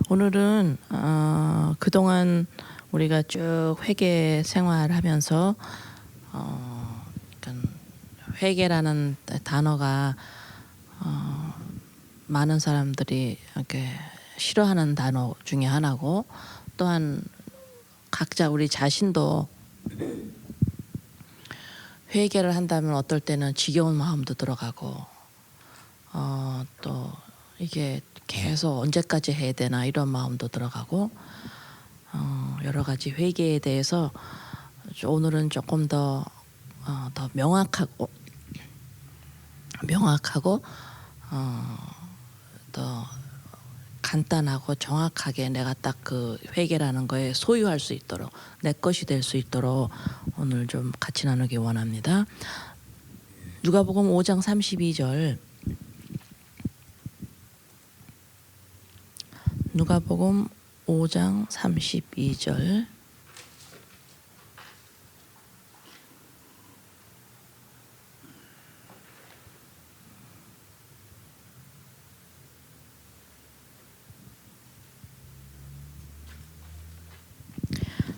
오늘은 그동안 우리가 쭉 회개 생활하면서 그러니까 회개라는 단어가 많은 사람들이 이렇게 싫어하는 단어 중에 하나고, 또한 각자 우리 자신도 회개를 한다면 어떨 때는 지겨운 마음도 들어가고, 또 이게 계속 언제까지 해야 되나 이런 마음도 들어가고, 여러 가지 회개에 대해서 오늘은 조금 더 명확하고 더 간단하고 정확하게 내가 딱 그 회개라는 거에 소유할 수 있도록, 내 것이 될 수 있도록 오늘 좀 같이 나누기 원합니다. 누가복음 5장 32절. 누가복음 5장 32절.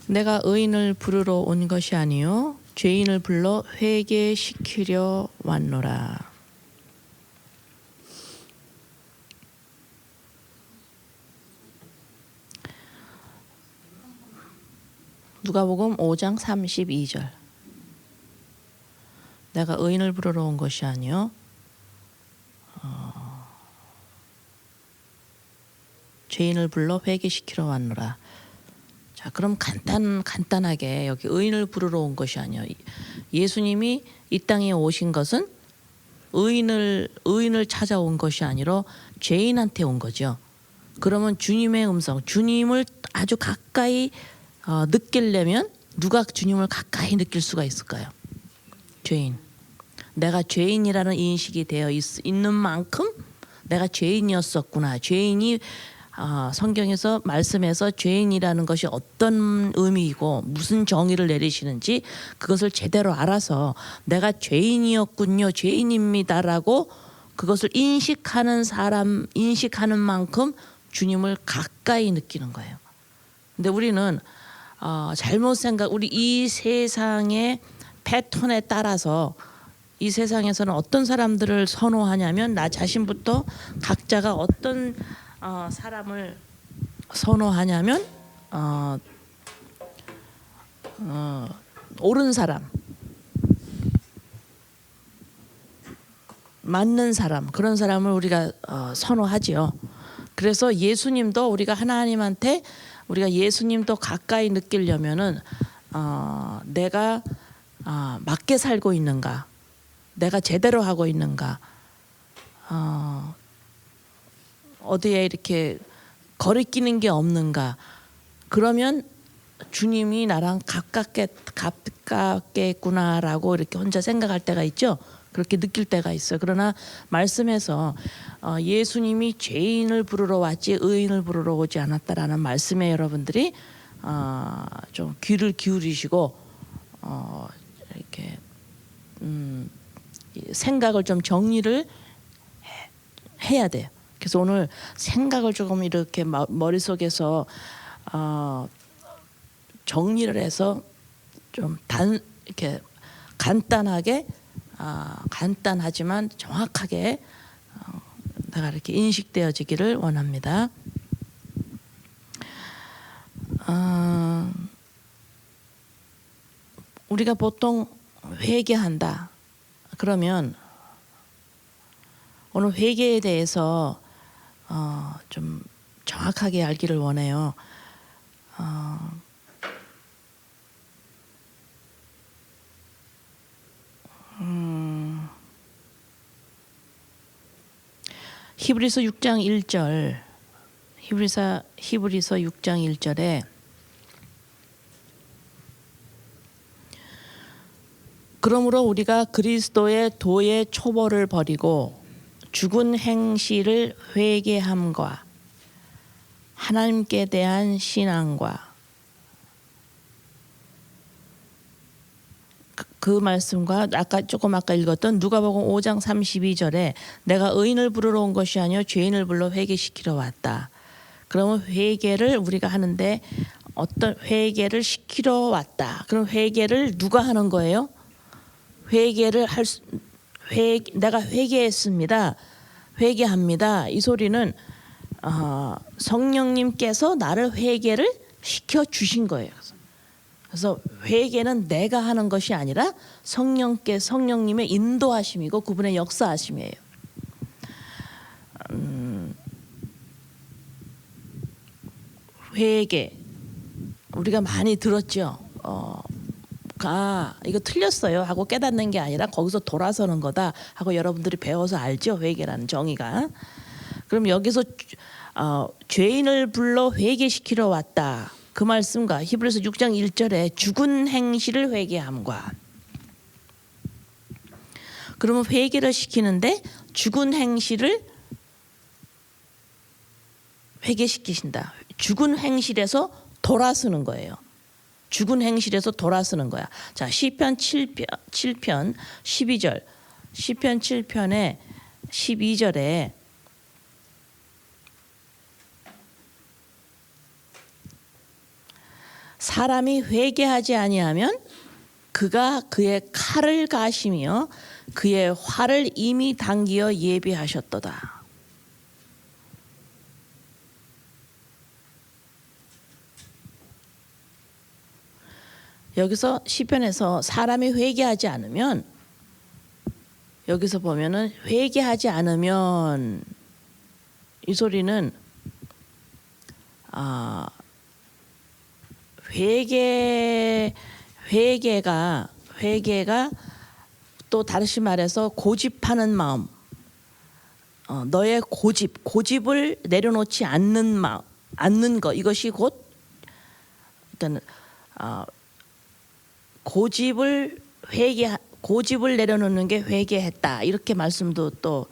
내가 의인을 부르러 온 것이 아니요 죄인을 불러 회개시키려 왔노라. 누가복음 5장 32절. 내가 의인을 부르러 온 것이 아니요 죄인을 불러 회개시키러 왔노라. 자, 그럼 간단하게 여기 의인을 부르러 온 것이 아니요, 예수님이 이 땅에 오신 것은 의인을 찾아온 것이 아니라 죄인한테 온 거죠. 그러면 주님의 음성, 주님을 아주 가까이 느끼려면 누가 주님을 가까이 느낄 수가 있을까요? 죄인. 내가 죄인이라는 인식이 되어 있는 만큼 내가 죄인이었었구나. 죄인이 성경에서 말씀에서 죄인이라는 것이 어떤 의미이고 무슨 정의를 내리시는지 그것을 제대로 알아서 내가 죄인이었군요, 죄인입니다라고 그것을 인식하는 만큼 주님을 가까이 느끼는 거예요. 근데 우리는 우리 이 세상의 패턴에 따라서 이 세상에서는 어떤 사람들을 선호하냐면, 나 자신부터 각자가 어떤 사람을 선호하냐면 옳은 사람, 맞는 사람, 그런 사람을 우리가 선호하지요. 그래서 예수님도 우리가 하나님한테 우리가 예수님도 가까이 느끼려면은 내가 맞게 살고 있는가, 내가 제대로 하고 있는가, 어디에 이렇게 거리끼는 게 없는가. 그러면 주님이 나랑 가깝겠구나라고 이렇게 혼자 생각할 때가 있죠. 그렇게 느낄 때가 있어요. 그러나 말씀에서 예수님이 죄인을 부르러 왔지 의인을 부르러 오지 않았다라는 말씀에 여러분들이 좀 귀를 기울이시고 이렇게 생각을 좀 정리를 해야 돼요. 그래서 오늘 생각을 조금 이렇게 머릿속에서 정리를 해서 좀 이렇게 간단하게, 간단하지만 정확하게 내가 이렇게 인식되어지기를 원합니다. 우리가 보통 회개한다 그러면 오늘 회개에 대해서 좀 정확하게 알기를 원해요. 히브리서 6장 1절, 히브리서 6장 1절에 그러므로 우리가 그리스도의 도의 초벌을 버리고 죽은 행실을 회개함과 하나님께 대한 신앙과 그 말씀과 아까 읽었던 누가복음 5장 32절에 내가 의인을 부르러 온 것이 아니요 죄인을 불러 회개시키러 왔다. 그러면 회개를 우리가 하는데 어떤 회개를 시키러 왔다. 그럼 회개를 누가 하는 거예요? 내가 회개했습니다. 회개합니다. 이 소리는 성령님께서 나를 회개를 시켜 주신 거예요. 그래서 회개는 내가 하는 것이 아니라 성령님의 인도하심이고 그분의 역사하심이에요. 회개 우리가 많이 들었죠. 이거 틀렸어요 하고 깨닫는 게 아니라 거기서 돌아서는 거다 하고 여러분들이 배워서 알죠. 회개라는 정의가. 그럼 여기서 죄인을 불러 회개시키러 왔다. 그 말씀과 히브리서 6장 1절에 죽은 행실을 회개함과, 그러면 회개를 시키는데 죽은 행실을 회개시키신다. 죽은 행실에서 돌아서는 거예요. 죽은 행실에서 돌아서는 거야. 자, 시편 7편 12절. 시편 7편의 12절에 사람이 회개하지 아니하면 그가 그의 칼을 가시며 그의 활을 이미 당기어 예비하셨도다. 여기서 시편에서 사람이 회개하지 않으면, 여기서 보면은 회개하지 않으면, 이 소리는 회개가 또 다시 말해서 고집하는 마음, 너의 고집을 내려놓지 않는 것, 이것이 곧 일단 고집을 내려놓는 게 회개했다. 이렇게 말씀도 또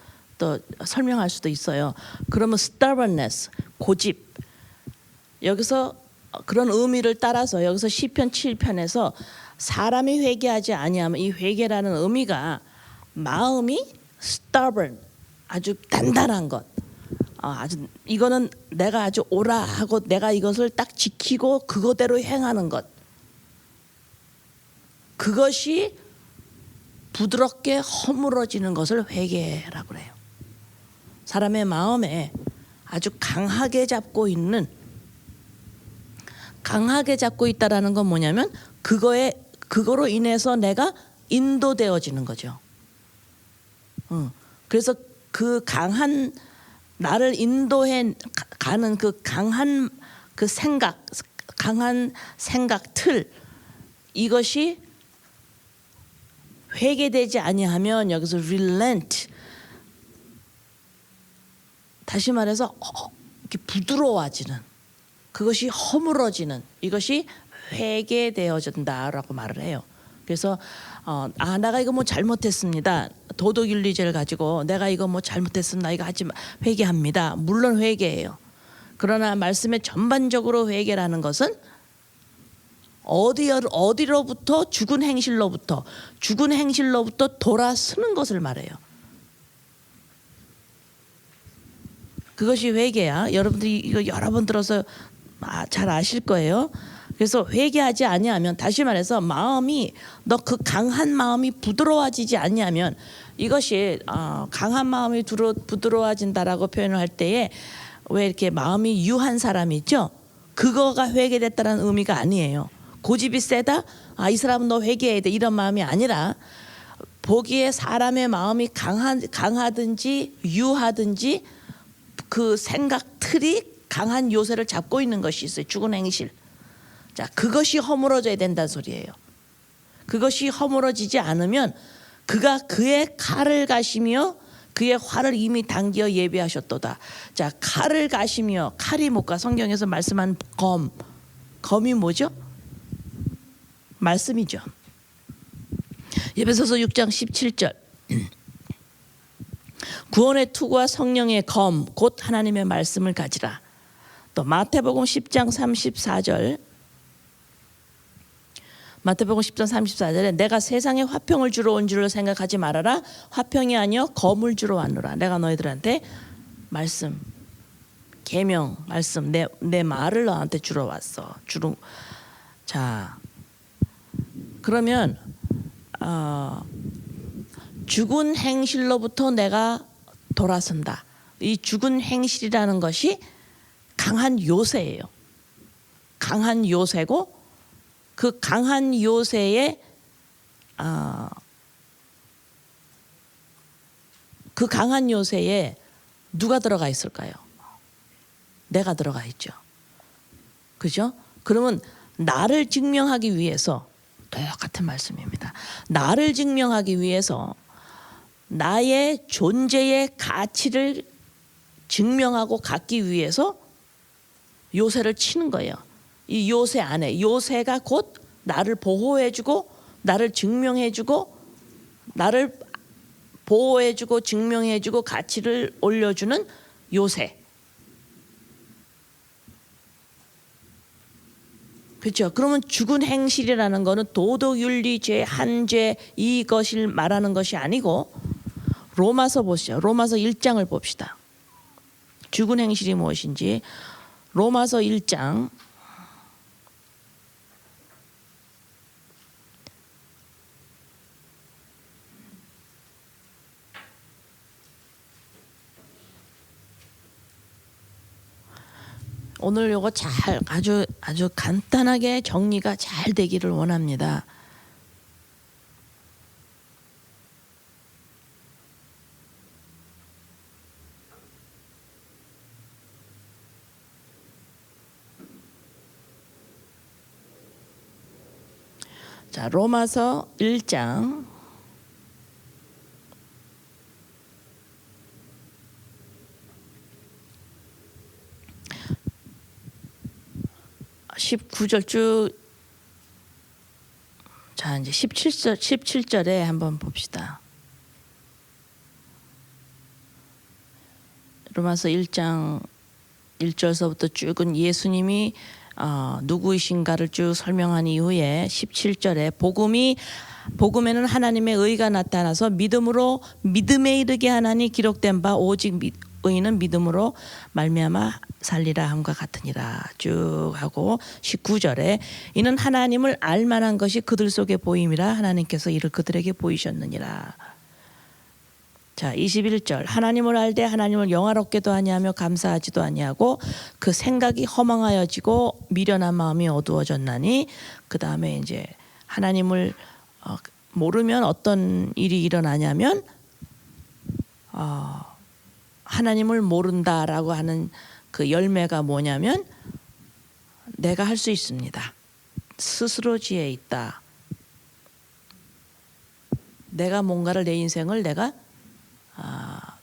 설명할 수도 있어요. 그러면 stubbornness, 고집, 여기서 그런 의미를 따라서 여기서 시편 7편에서 사람이 회개하지 아니하면, 이 회개라는 의미가 마음이 stubborn, 아주 단단한 것, 아주 이거는 내가 아주 옳아 하고 내가 이것을 딱 지키고 그거대로 행하는 것, 그것이 부드럽게 허물어지는 것을 회개라고 해요. 사람의 마음에 아주 강하게 잡고 있다라는 건 뭐냐면 그거로 인해서 내가 인도되어지는 거죠. 그래서 그 강한, 나를 인도해 가는 그 강한 생각 틀, 이것이 회개되지 아니하면, 여기서 relent, 다시 말해서 이렇게 부드러워지는, 그것이 허물어지는, 이것이 회개되어진다라고 말을 해요. 그래서 내가 이거 뭐 잘못했습니다. 도덕윤리제를 가지고 내가 이거 뭐 잘못했습니다. 이거 하지 마. 회개합니다. 물론 회개해요. 그러나 말씀에 전반적으로 회개라는 것은 어디로부터? 죽은 행실로부터 돌아서는 것을 말해요. 그것이 회개야. 여러분들이 이거 여러 번 들어서 잘 아실 거예요. 그래서 회개하지 아니하면, 다시 말해서 마음이, 너 그 강한 마음이 부드러워지지 아니하면, 이것이 강한 마음이 부드러워진다라고 표현을 할 때에 왜 이렇게 마음이 유한 사람이 있죠? 그거가 회개됐다는 의미가 아니에요. 고집이 세다? 이 사람은 너 회개해야 돼, 이런 마음이 아니라, 보기에 사람의 마음이 강하든지 유하든지 그 생각 틀이 강한 요새를 잡고 있는 것이 있어요. 죽은 행실. 자, 그것이 허물어져야 된다는 소리예요. 그것이 허물어지지 않으면 그가 그의 칼을 가시며 그의 활을 이미 당기어 예비하셨도다. 자, 칼을 가시며, 칼이 뭘까? 성경에서 말씀한 검이 뭐죠? 말씀이죠. 에베소서 6장 17절. 구원의 투구와 성령의 검, 곧 하나님의 말씀을 가지라. 또 마태복음 10장 34절. 마태복음 10장 34절에 내가 세상에 화평을 주러 온 줄을 생각하지 말아라. 화평이 아니요 검을 주러 왔노라. 내가 너희들한테 말씀, 계명 말씀 내 말을 너한테 주러 왔어. 자, 그러면 죽은 행실로부터 내가 돌아선다. 이 죽은 행실이라는 것이 강한 요새예요. 강한 요새고 그 강한 요새에 그 강한 요새에 누가 들어가 있을까요? 내가 들어가 있죠. 그죠? 그러면 나를 증명하기 위해서 똑같은 말씀입니다. 나를 증명하기 위해서 나의 존재의 가치를 증명하고 갖기 위해서 요새를 치는 거예요. 이 요새 안에 요새가 곧 나를 보호해주고 나를 증명해주고 나를 보호해주고 증명해주고 가치를 올려주는 요새. 그렇죠. 그러면 죽은 행실이라는 거는 도덕윤리, 죄, 한죄 이것을 말하는 것이 아니고 로마서 보시죠. 로마서 1장을 봅시다. 죽은 행실이 무엇인지 로마서 1장 오늘 요거 잘 아주 간단하게 정리가 잘 되기를 원합니다. 자, 로마서 1장 19절 쭉, 자 이제 17절에 한번 봅시다. 로마서 1장 1절서부터 쭉은 예수님이 누구이신가를 쭉 설명한 이후에 17절에 복음에는 하나님의 의가 나타나서 믿음에 이르게 하나니 기록된 바 오직 의인은 믿음으로 말미암아 살리라 함과 같으니라 쭉 하고 19절에 이는 하나님을 알만한 것이 그들 속에 보임이라 하나님께서 이를 그들에게 보이셨느니라. 자 21절 하나님을 알되 하나님을 영화롭게도 아니하며 감사하지도 아니하고 그 생각이 허망하여지고 미련한 마음이 어두워졌나니 그 다음에 이제 하나님을 모르면 어떤 일이 일어나냐면 하나님을 모른다라고 하는 그 열매가 뭐냐면 내가 할 수 있습니다. 스스로 지혜 있다. 내가 뭔가를 내 인생을 내가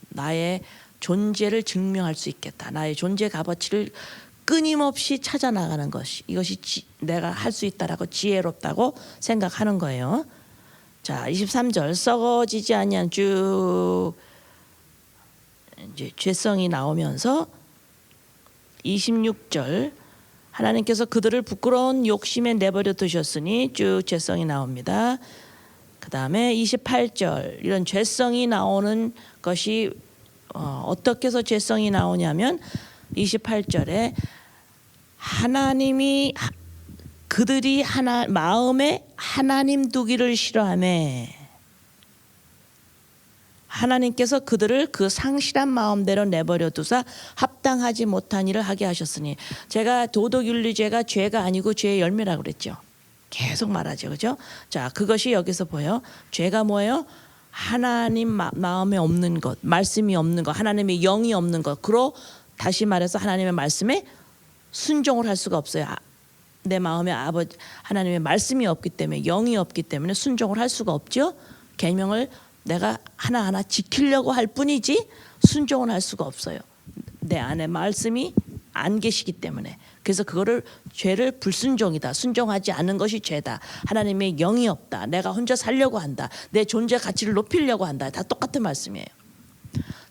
나의 존재를 증명할 수 있겠다. 나의 존재 값어치를 끊임없이 찾아 나가는 것이 이것이 내가 할 수 있다라고 지혜롭다고 생각하는 거예요. 자, 23절 썩어지지 아니한 쭉 이제 죄성이 나오면서 26절 하나님께서 그들을 부끄러운 욕심에 내버려 두셨으니 쭉 죄성이 나옵니다. 그 다음에 28절 이런 죄성이 나오는 것이 어떻게 해서 죄성이 나오냐면 28절에 하나님이 그들이 마음에 하나님 두기를 싫어하며 하나님께서 그들을 그 상실한 마음대로 내버려 두사 합당하지 못한 일을 하게 하셨으니 제가 도덕윤리죄가 죄가 아니고 죄의 열매라고 그랬죠. 계속 말하죠. 그죠? 자, 그것이 여기서 보여. 죄가 뭐예요? 하나님 마음에 없는 것, 말씀이 없는 것, 하나님의 영이 없는 것. 그로 다시 말해서 하나님의 말씀에 순종을 할 수가 없어요. 내 마음에 하나님의 말씀이 없기 때문에 영이 없기 때문에 순종을 할 수가 없죠. 계명을 내가 하나하나 지키려고 할 뿐이지 순종을 할 수가 없어요. 내 안에 말씀이 안 계시기 때문에. 그래서 그거를 죄를 불순종이다. 순종하지 않는 것이 죄다. 하나님의 영이 없다. 내가 혼자 살려고 한다. 내 존재 가치를 높이려고 한다. 다 똑같은 말씀이에요.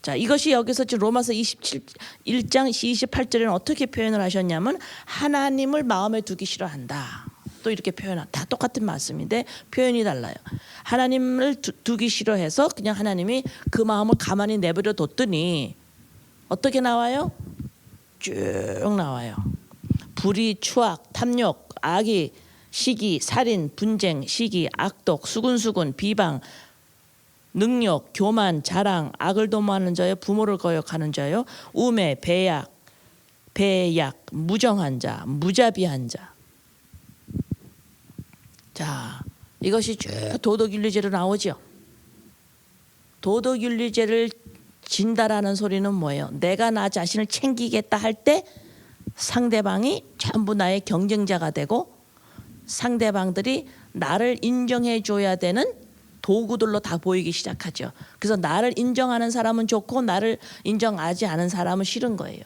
자, 이것이 여기서 지금 로마서 1장 28절에는 어떻게 표현을 하셨냐면 하나님을 마음에 두기 싫어한다. 또 이렇게 표현한 다 똑같은 말씀인데 표현이 달라요. 하나님을 두기 싫어해서 그냥 하나님이 그 마음을 가만히 내버려 뒀더니 어떻게 나와요? 쭉 나와요. 불의, 추악, 탐욕, 악의, 시기, 살인, 분쟁, 시기, 악독, 수군수군, 비방, 능욕, 교만, 자랑, 악을 도모하는 자요, 부모를 거역하는 자요, 우매, 배약, 무정한 자, 무자비한 자. 자, 이것이 쭉 도덕윤리죄로 나오죠. 도덕윤리죄를 진다라는 소리는 뭐예요? 내가 나 자신을 챙기겠다 할 때 상대방이 전부 나의 경쟁자가 되고 상대방들이 나를 인정해 줘야 되는 도구들로 다 보이기 시작하죠. 그래서 나를 인정하는 사람은 좋고 나를 인정하지 않은 사람은 싫은 거예요.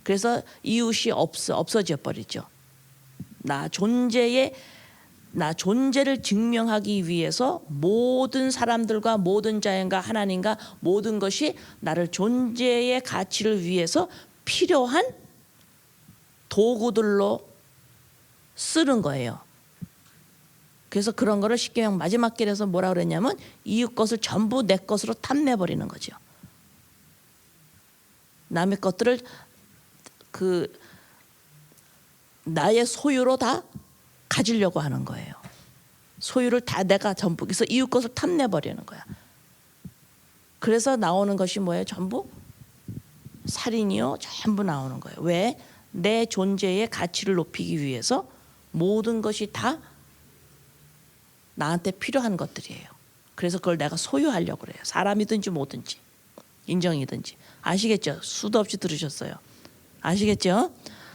그래서 이웃이 없어져 버리죠. 나 존재를 증명하기 위해서 모든 사람들과 모든 자연과 하나님과 모든 것이 나를 존재의 가치를 위해서 필요한 도구들로 쓰는 거예요. 그래서 그런 거를 십계명 마지막 길에서 뭐라 그랬냐면 이웃 것을 전부 내 것으로 탐내버리는 거죠. 남의 것들을 나의 소유로 다 가지려고 하는 거예요. 소유를 다 내가 전부. 그래서 이웃 것을 탐내버리는 거야. 그래서 나오는 것이 뭐예요? 전부 살인이요. 전부 나오는 거예요. 왜? 내 존재의 가치를 높이기 위해서 모든 것이 다 나한테 필요한 것들이에요. 그래서 그걸 내가 소유하려고 그래요. 사람이든지 뭐든지 인정이든지. 아시겠죠? 수도 없이 들으셨어요. 아시겠죠?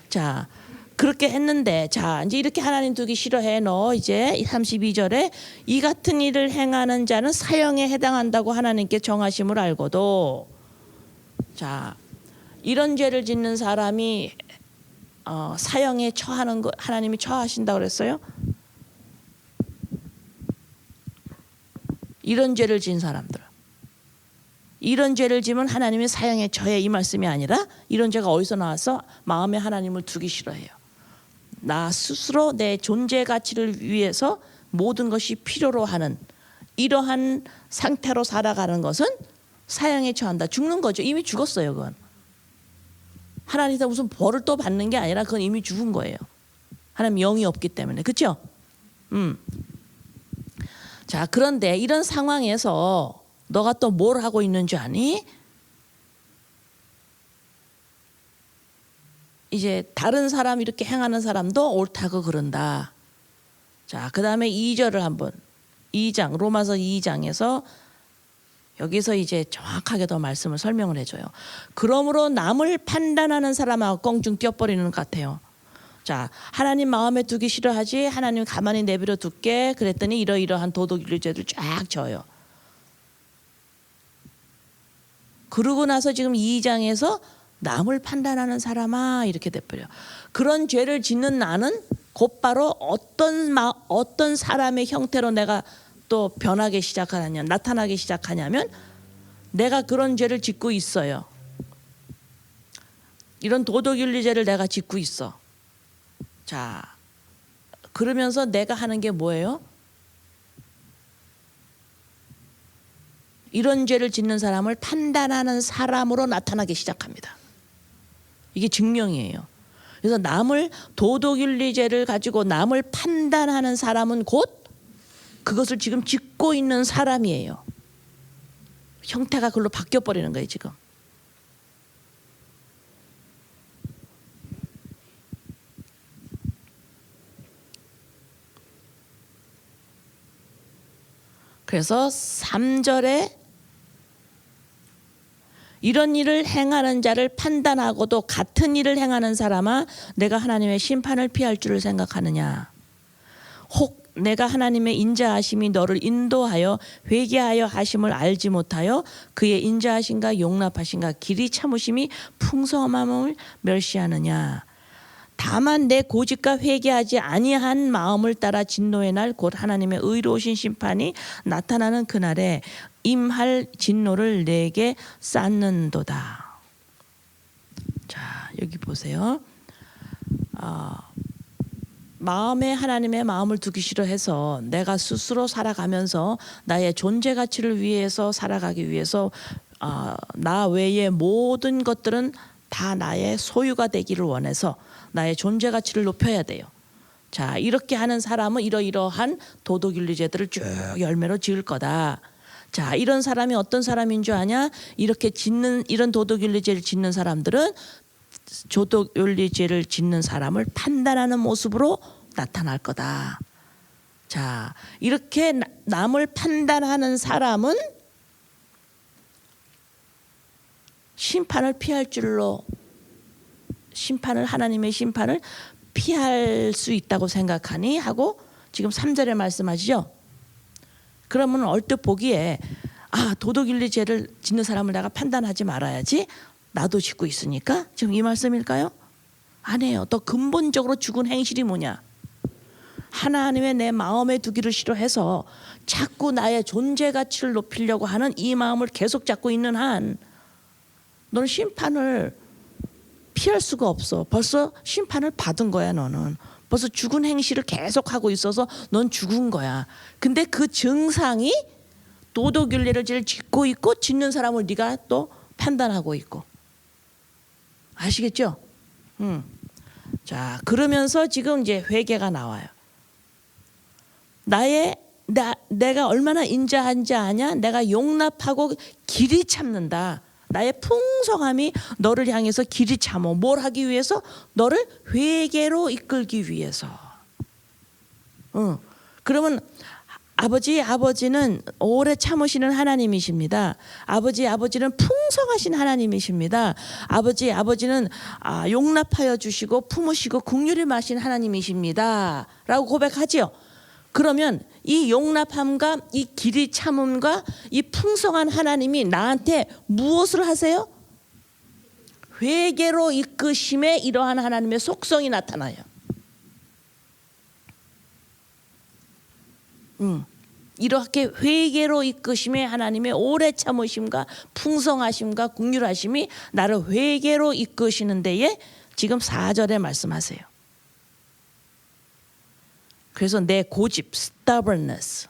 자, 그렇게 했는데 자 이제 이렇게 하나님 두기 싫어해. 너 이제 32절에 이 같은 일을 행하는 자는 사형에 해당한다고 하나님께 정하심을 알고도 자 이런 죄를 짓는 사람이 사형에 처하는 거 하나님이 처하신다고 그랬어요? 이런 죄를 지은 사람들, 이런 죄를 지면 하나님이 사형에 처해, 이 말씀이 아니라 이런 죄가 어디서 나와서 마음에 하나님을 두기 싫어해요. 나 스스로 내 존재 가치를 위해서 모든 것이 필요로 하는 이러한 상태로 살아가는 것은 사형에 처한다. 죽는 거죠. 이미 죽었어요. 그건 하나님께서 무슨 벌을 또 받는 게 아니라 그건 이미 죽은 거예요. 하나님 영이 없기 때문에. 그렇죠? 자, 그런데 이런 상황에서 너가 또 뭘 하고 있는 줄 아니? 이제 다른 사람 이렇게 행하는 사람도 옳다고 그런다. 자, 그 다음에 2절을 한번 2장 로마서 2장에서 여기서 이제 정확하게 더 말씀을 설명을 해줘요. 그러므로 남을 판단하는 사람하고 껑충 뛰어버리는 것 같아요. 자, 하나님 마음에 두기 싫어하지 하나님 가만히 내버려 둘게 그랬더니 이러이러한 도덕윤리죄를 쫙 져요. 그러고 나서 지금 2장에서 남을 판단하는 사람아 이렇게 돼버려. 그런 죄를 짓는 나는 곧바로 어떤 사람의 형태로 내가 또 변하게 시작하냐, 나타나기 시작하냐면 내가 그런 죄를 짓고 있어요. 이런 도덕윤리죄를 내가 짓고 있어. 자, 그러면서 내가 하는 게 뭐예요? 이런 죄를 짓는 사람을 판단하는 사람으로 나타나기 시작합니다. 이게 증명이에요. 그래서 남을 도덕윤리죄를 가지고 남을 판단하는 사람은 곧 그것을 지금 짓고 있는 사람이에요. 형태가 그걸로 바뀌어버리는 거예요 지금. 그래서 3절에 이런 일을 행하는 자를 판단하고도 같은 일을 행하는 사람아 내가 하나님의 심판을 피할 줄을 생각하느냐. 혹 내가 하나님의 인자하심이 너를 인도하여 회개하여 하심을 알지 못하여 그의 인자하심과 용납하심과 길이 참으심이 풍성함을 멸시하느냐. 다만 내 고집과 회개하지 아니한 마음을 따라 진노의 날 곧 하나님의 의로우신 심판이 나타나는 그날에 임할 진노를 내게 쌓는도다. 자, 여기 보세요. 마음에 하나님의 마음을 두기 싫어해서 내가 스스로 살아가면서 나의 존재 가치를 위해서 살아가기 위해서 나 외의 모든 것들은 다 나의 소유가 되기를 원해서 나의 존재 가치를 높여야 돼요. 자, 이렇게 하는 사람은 이러이러한 도덕윤리제들을 쭉 열매로 지을 거다. 자, 이런 사람이 어떤 사람인 줄 아냐? 이렇게 짓는, 이런 도덕윤리제를 짓는 사람들은 도덕윤리제를 짓는 사람을 판단하는 모습으로 나타날 거다. 자, 이렇게 남을 판단하는 사람은 심판을 피할 줄로, 하나님의 심판을 피할 수 있다고 생각하니 하고 지금 3절에 말씀하시죠. 그러면 얼뜻 보기에 도덕윤리죄를 짓는 사람을 내가 판단하지 말아야지, 나도 짓고 있으니까, 지금 이 말씀일까요? 아니에요. 더 근본적으로 죽은 행실이 뭐냐? 하나님의 내 마음에 두기를 싫어해서 자꾸 나의 존재 가치를 높이려고 하는 이 마음을 계속 잡고 있는 한 너는 심판을 피할 수가 없어. 벌써 심판을 받은 거야. 너는 벌써 죽은 행실을 계속하고 있어서 넌 죽은 거야. 근데 그 증상이 도덕윤리를 짓고 있고 짓는 사람을 네가 또 판단하고 있고. 아시겠죠? 자, 그러면서 지금 이제 회개가 나와요. 내가 얼마나 인자한지 아냐? 내가 용납하고 길이 참는다. 나의 풍성함이 너를 향해서 길이 참어. 뭘 하기 위해서? 너를 회개로 이끌기 위해서. 그러면 아버지는 오래 참으시는 하나님이십니다. 아버지는 풍성하신 하나님이십니다. 아버지는 용납하여 주시고 품으시고 긍휼히 마신 하나님이십니다. 라고 고백하지요. 그러면 이 용납함과 이 길이 참음과 이 풍성한 하나님이 나한테 무엇을 하세요? 회개로 이끄심에 이러한 하나님의 속성이 나타나요. 이렇게 회개로 이끄심에 하나님의 오래 참으심과 풍성하심과 긍휼하심이 나를 회개로 이끄시는 데에 지금 4절에 말씀하세요. 그래서 내 고집, stubbornness.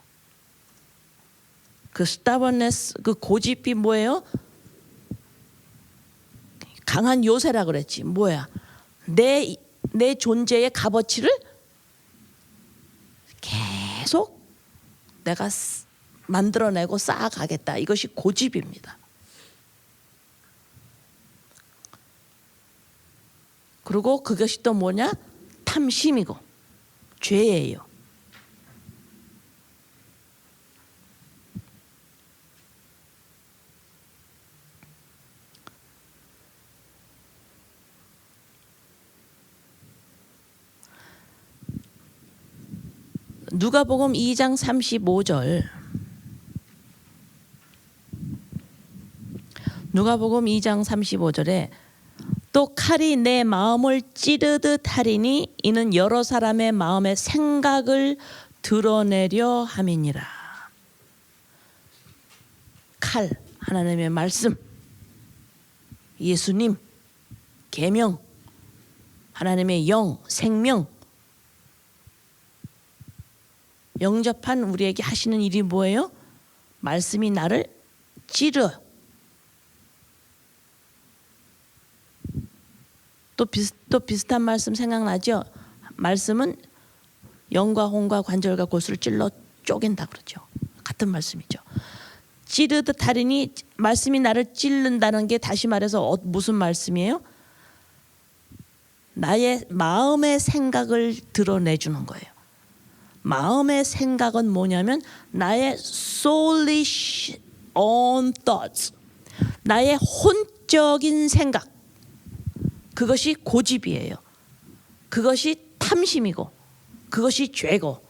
그 stubbornness, 그 고집이 뭐예요? 강한 요새라 그랬지. 뭐야? 내 존재의 값어치를 계속 내가 만들어내고 쌓아가겠다. 이것이 고집입니다. 그리고 그것이 또 뭐냐? 탐심이고 죄예요. 누가복음 2장 35절. 누가복음 2장 35절에 또 칼이 내 마음을 찌르듯 하리니 이는 여러 사람의 마음의 생각을 드러내려 함이니라. 칼, 하나님의 말씀, 예수님, 계명, 하나님의 영, 생명, 영접한 우리에게 하시는 일이 뭐예요? 말씀이 나를 찌르. 또 비슷한 말씀 생각나죠? 말씀은 영과 혼과 관절과 골수를 찔러 쪼갠다 그러죠. 같은 말씀이죠. 찌르듯 하리니, 말씀이 나를 찌른다는 게 다시 말해서 무슨 말씀이에요? 나의 마음의 생각을 드러내주는 거예요. 마음의 생각은 뭐냐면 나의 soulish own thoughts, 나의 혼적인 생각, 그것이 고집이에요. 그것이 탐심이고 그것이 죄고,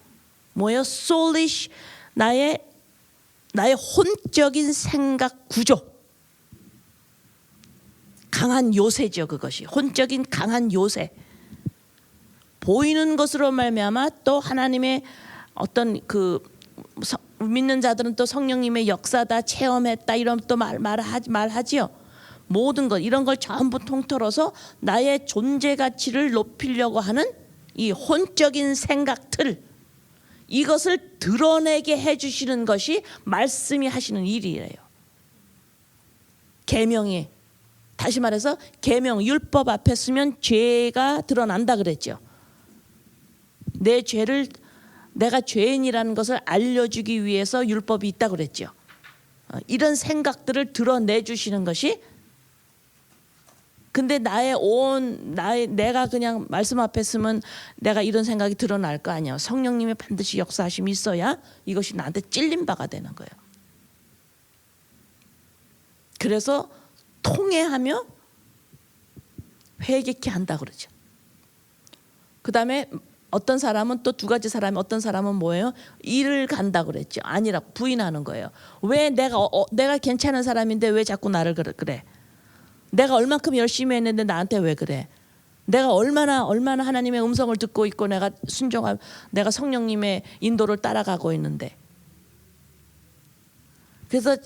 뭐예요? soulish, 나의 혼적인 생각 구조, 강한 요새죠. 그것이 혼적인 강한 요새. 보이는 것으로 말미암아 또 하나님의 어떤 믿는 자들은 또 성령님의 역사다, 체험했다, 이런 또 말하지요. 모든 것 이런 걸 전부 통틀어서 나의 존재 가치를 높이려고 하는 이 혼적인 생각들, 이것을 드러내게 해주시는 것이 말씀이 하시는 일이에요. 계명이 다시 말해서 계명 율법 앞에 서면 죄가 드러난다 그랬죠. 내 죄를 내가 죄인이라는 것을 알려주기 위해서 율법이 있다 그랬죠. 이런 생각들을 드러내 주시는 것이, 근데 내가 그냥 말씀 앞에 서면 내가 이런 생각이 드러날 거 아니에요. 성령님의 반드시 역사하심이 있어야 이것이 나한테 찔린 바가 되는 거예요. 그래서 통회하며 회개케 한다 그러죠. 그 다음에 어떤 사람은 또 두 가지 사람이, 어떤 사람은 뭐예요? 일을 간다 그랬죠. 아니라 부인하는 거예요. 왜 내가 괜찮은 사람인데 왜 자꾸 나를 그래? 내가 얼만큼 열심히 했는데 나한테 왜 그래? 내가 얼마나 하나님의 음성을 듣고 있고 내가 성령님의 인도를 따라가고 있는데. 그래서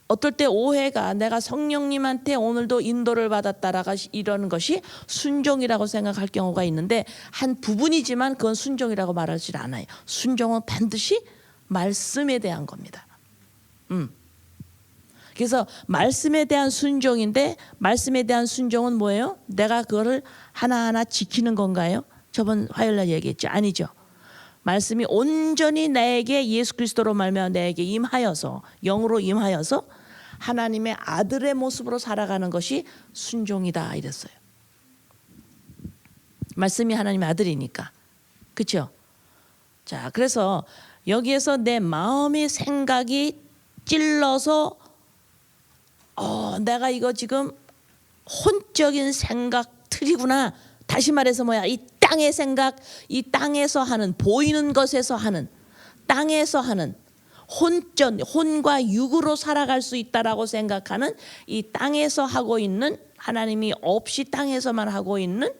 어떨 때 오해가, 내가 성령님한테 오늘도 인도를 받았다라가 이러는 것이 순종이라고 생각할 경우가 있는데, 한 부분이지만 그건 순종이라고 말하지 않아요. 순종은 반드시 말씀에 대한 겁니다. 그래서 말씀에 대한 순종인데, 말씀에 대한 순종은 뭐예요? 내가 그거를 하나하나 지키는 건가요? 저번 화요일날 얘기했죠. 아니죠. 말씀이 온전히 나에게 예수 그리스도로 말미암아 나에게 임하여서, 영으로 임하여서 하나님의 아들의 모습으로 살아가는 것이 순종이다 이랬어요. 말씀이 하나님의 아들이니까. 그렇죠? 자, 그래서 여기에서 내 마음의 생각이 찔러서 내가 이거 지금 혼적인 생각 틀이구나. 다시 말해서 뭐야? 이 땅의 생각, 이 땅에서 하는, 보이는 것에서 하는, 땅에서 하는 혼과 육으로 살아갈 수 있다라고 생각하는, 이 땅에서 하고 있는, 하나님이 없이 땅에서만 하고 있는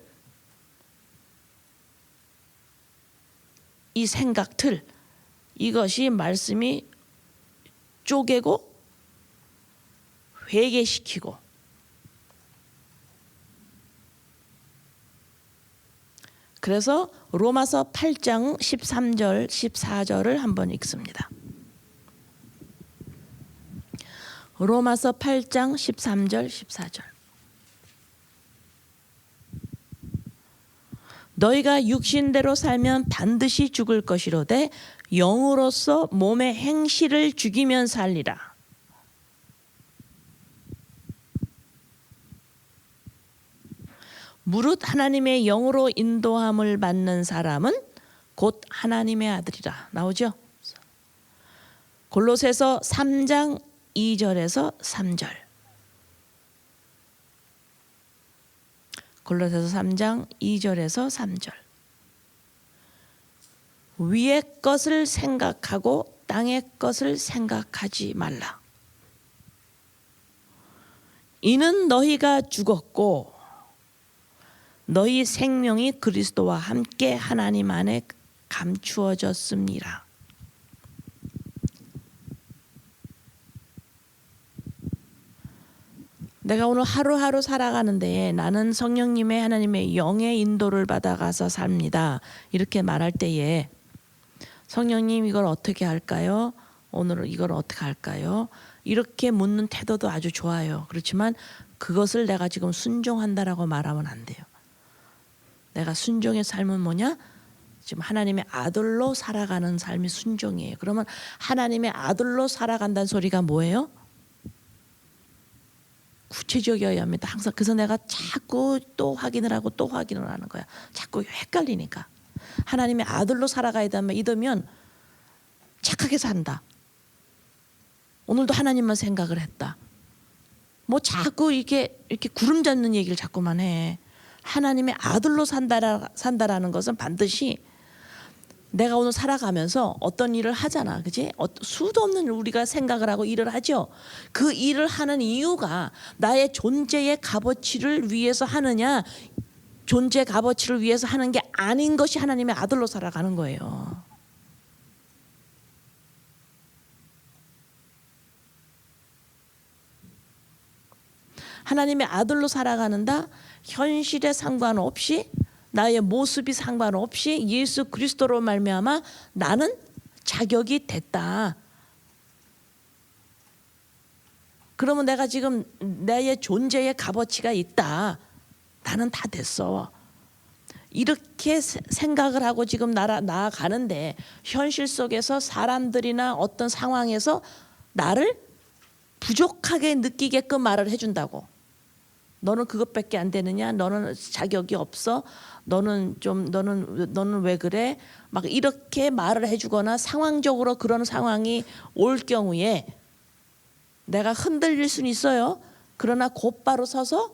이 생각들, 이것이 말씀이 쪼개고 회개시키고, 그래서 로마서 8장 13절 14절을 한번 읽습니다. 로마서 8장 13절 14절. 너희가 육신대로 살면 반드시 죽을 것이로되 영으로서 몸의 행실을 죽이면 살리라. 무릇 하나님의 영으로 인도함을 받는 사람은 곧 하나님의 아들이라. 나오죠? 골로새서 3장 2절에서 3절. 골로새서 3장 2절에서 3절. 위의 것을 생각하고 땅의 것을 생각하지 말라. 이는 너희가 죽었고 너희 생명이 그리스도와 함께 하나님 안에 감추어졌습니다. 내가 오늘 하루하루 살아가는데 나는 성령님의, 하나님의 영의 인도를 받아가서 삽니다. 이렇게 말할 때에 성령님 이걸 어떻게 할까요? 오늘 이걸 어떻게 할까요? 이렇게 묻는 태도도 아주 좋아요. 그렇지만 그것을 내가 지금 순종한다라고 말하면 안 돼요. 내가 순종의 삶은 뭐냐? 지금 하나님의 아들로 살아가는 삶이 순종이에요. 그러면 하나님의 아들로 살아간다는 소리가 뭐예요? 구체적이어야 합니다. 항상. 그래서 내가 자꾸 또 확인을 하고 또 확인을 하는 거야. 자꾸 헷갈리니까. 하나님의 아들로 살아가야 되면 믿으면 착하게 산다. 오늘도 하나님만 생각을 했다. 뭐 자꾸 이렇게 구름 잡는 얘기를 자꾸만 해. 하나님의 아들로 산다라는 것은 반드시 내가 오늘 살아가면서 어떤 일을 하잖아, 그지? 수도 없는 우리가 생각을 하고 일을 하죠. 그 일을 하는 이유가 나의 존재의 값어치를 위해서 하느냐, 존재 값어치를 위해서 하는 게 아닌 것이 하나님의 아들로 살아가는 거예요. 하나님의 아들로 살아가는다. 현실에 상관없이, 나의 모습이 상관없이 예수 그리스도로 말미암아 나는 자격이 됐다. 그러면 내가 지금 나의 존재의 값어치가 있다. 나는 다 됐어. 이렇게 생각을 하고 지금 나아가는데 현실 속에서 사람들이나 어떤 상황에서 나를 부족하게 느끼게끔 말을 해준다고. 너는 그것밖에 안 되느냐? 너는 자격이 없어? 너는 왜 그래? 막 이렇게 말을 해주거나 상황적으로 그런 상황이 올 경우에 내가 흔들릴 수는 있어요. 그러나 곧바로 서서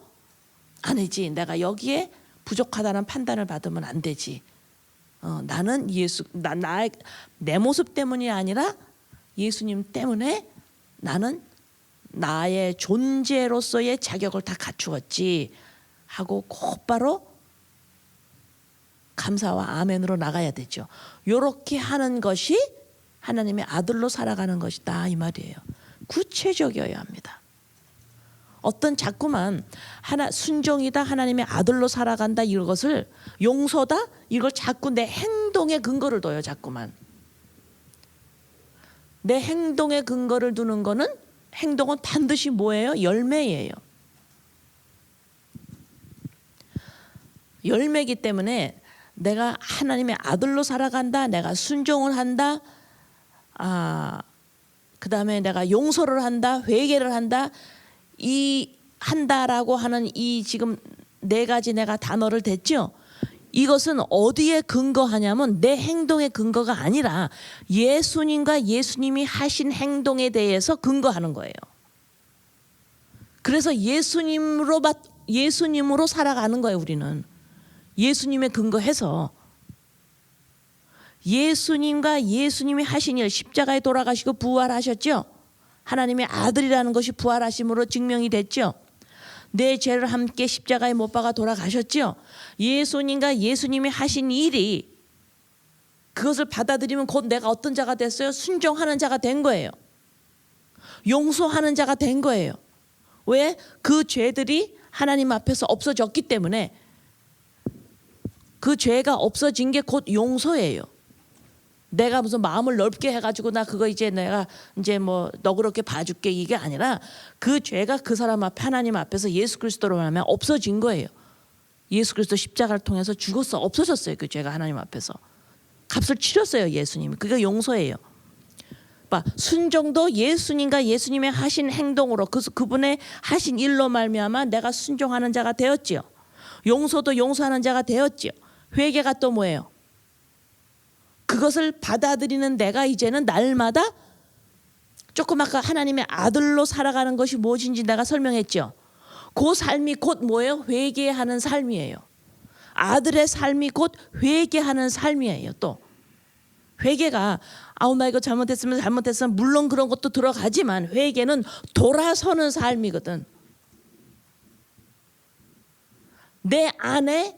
아니지. 내가 여기에 부족하다는 판단을 받으면 안 되지. 나는 내 모습 때문이 아니라 예수님 때문에 나는 나의 존재로서의 자격을 다 갖추었지 하고 곧바로 감사와 아멘으로 나가야 되죠. 이렇게 하는 것이 하나님의 아들로 살아가는 것이다 이 말이에요. 구체적이어야 합니다. 어떤 자꾸만 순종이다, 하나님의 아들로 살아간다 이것을 용서다 이걸 자꾸 내 행동에 근거를 둬요. 자꾸만 내 행동에 근거를 두는 거는 행동은 반드시 뭐예요? 열매예요. 열매이기 때문에 내가 하나님의 아들로 살아간다, 내가 순종을 한다, 그 다음에 내가 용서를 한다, 회개를 한다, 한다라고 하는 이 지금 네 가지 내가 단어를 댔죠. 이것은 어디에 근거하냐면 내 행동의 근거가 아니라 예수님과 예수님이 하신 행동에 대해서 근거하는 거예요. 그래서 예수님으로 살아가는 거예요. 우리는 예수님에 근거해서 예수님과 예수님이 하신 일, 십자가에 돌아가시고 부활하셨죠. 하나님의 아들이라는 것이 부활하심으로 증명이 됐죠. 내 죄를 함께 십자가에 못 박아 돌아가셨죠. 예수님과 예수님이 하신 일이 그것을 받아들이면 곧 내가 어떤 자가 됐어요? 순종하는 자가 된 거예요. 용서하는 자가 된 거예요. 왜? 그 죄들이 하나님 앞에서 없어졌기 때문에 그 죄가 없어진 게 곧 용서예요. 내가 무슨 마음을 넓게 해가지고 나 그거 내가 뭐 너그럽게 봐줄게 이게 아니라 그 죄가 그 사람 앞에 하나님 앞에서 예수 그리스도로 하면 없어진 거예요. 예수 그리스도 십자가를 통해서 죽었어. 없어졌어요. 그 죄가 하나님 앞에서 값을 치렀어요. 예수님이. 그게 용서예요. 순종도 예수님과 예수님의 하신 행동으로 그분의 하신 일로 말미암아 내가 순종하는 자가 되었지요. 용서도 용서하는 자가 되었지요. 회개가 또 뭐예요? 그것을 받아들이는 내가 이제는 날마다 조금 아까 하나님의 아들로 살아가는 것이 무엇인지 내가 설명했죠. 그 삶이 곧 뭐예요? 회개하는 삶이에요. 아들의 삶이 곧 회개하는 삶이에요. 또 회개가 나 이거 잘못했으면 물론 그런 것도 들어가지만 회개는 돌아서는 삶이거든. 내 안에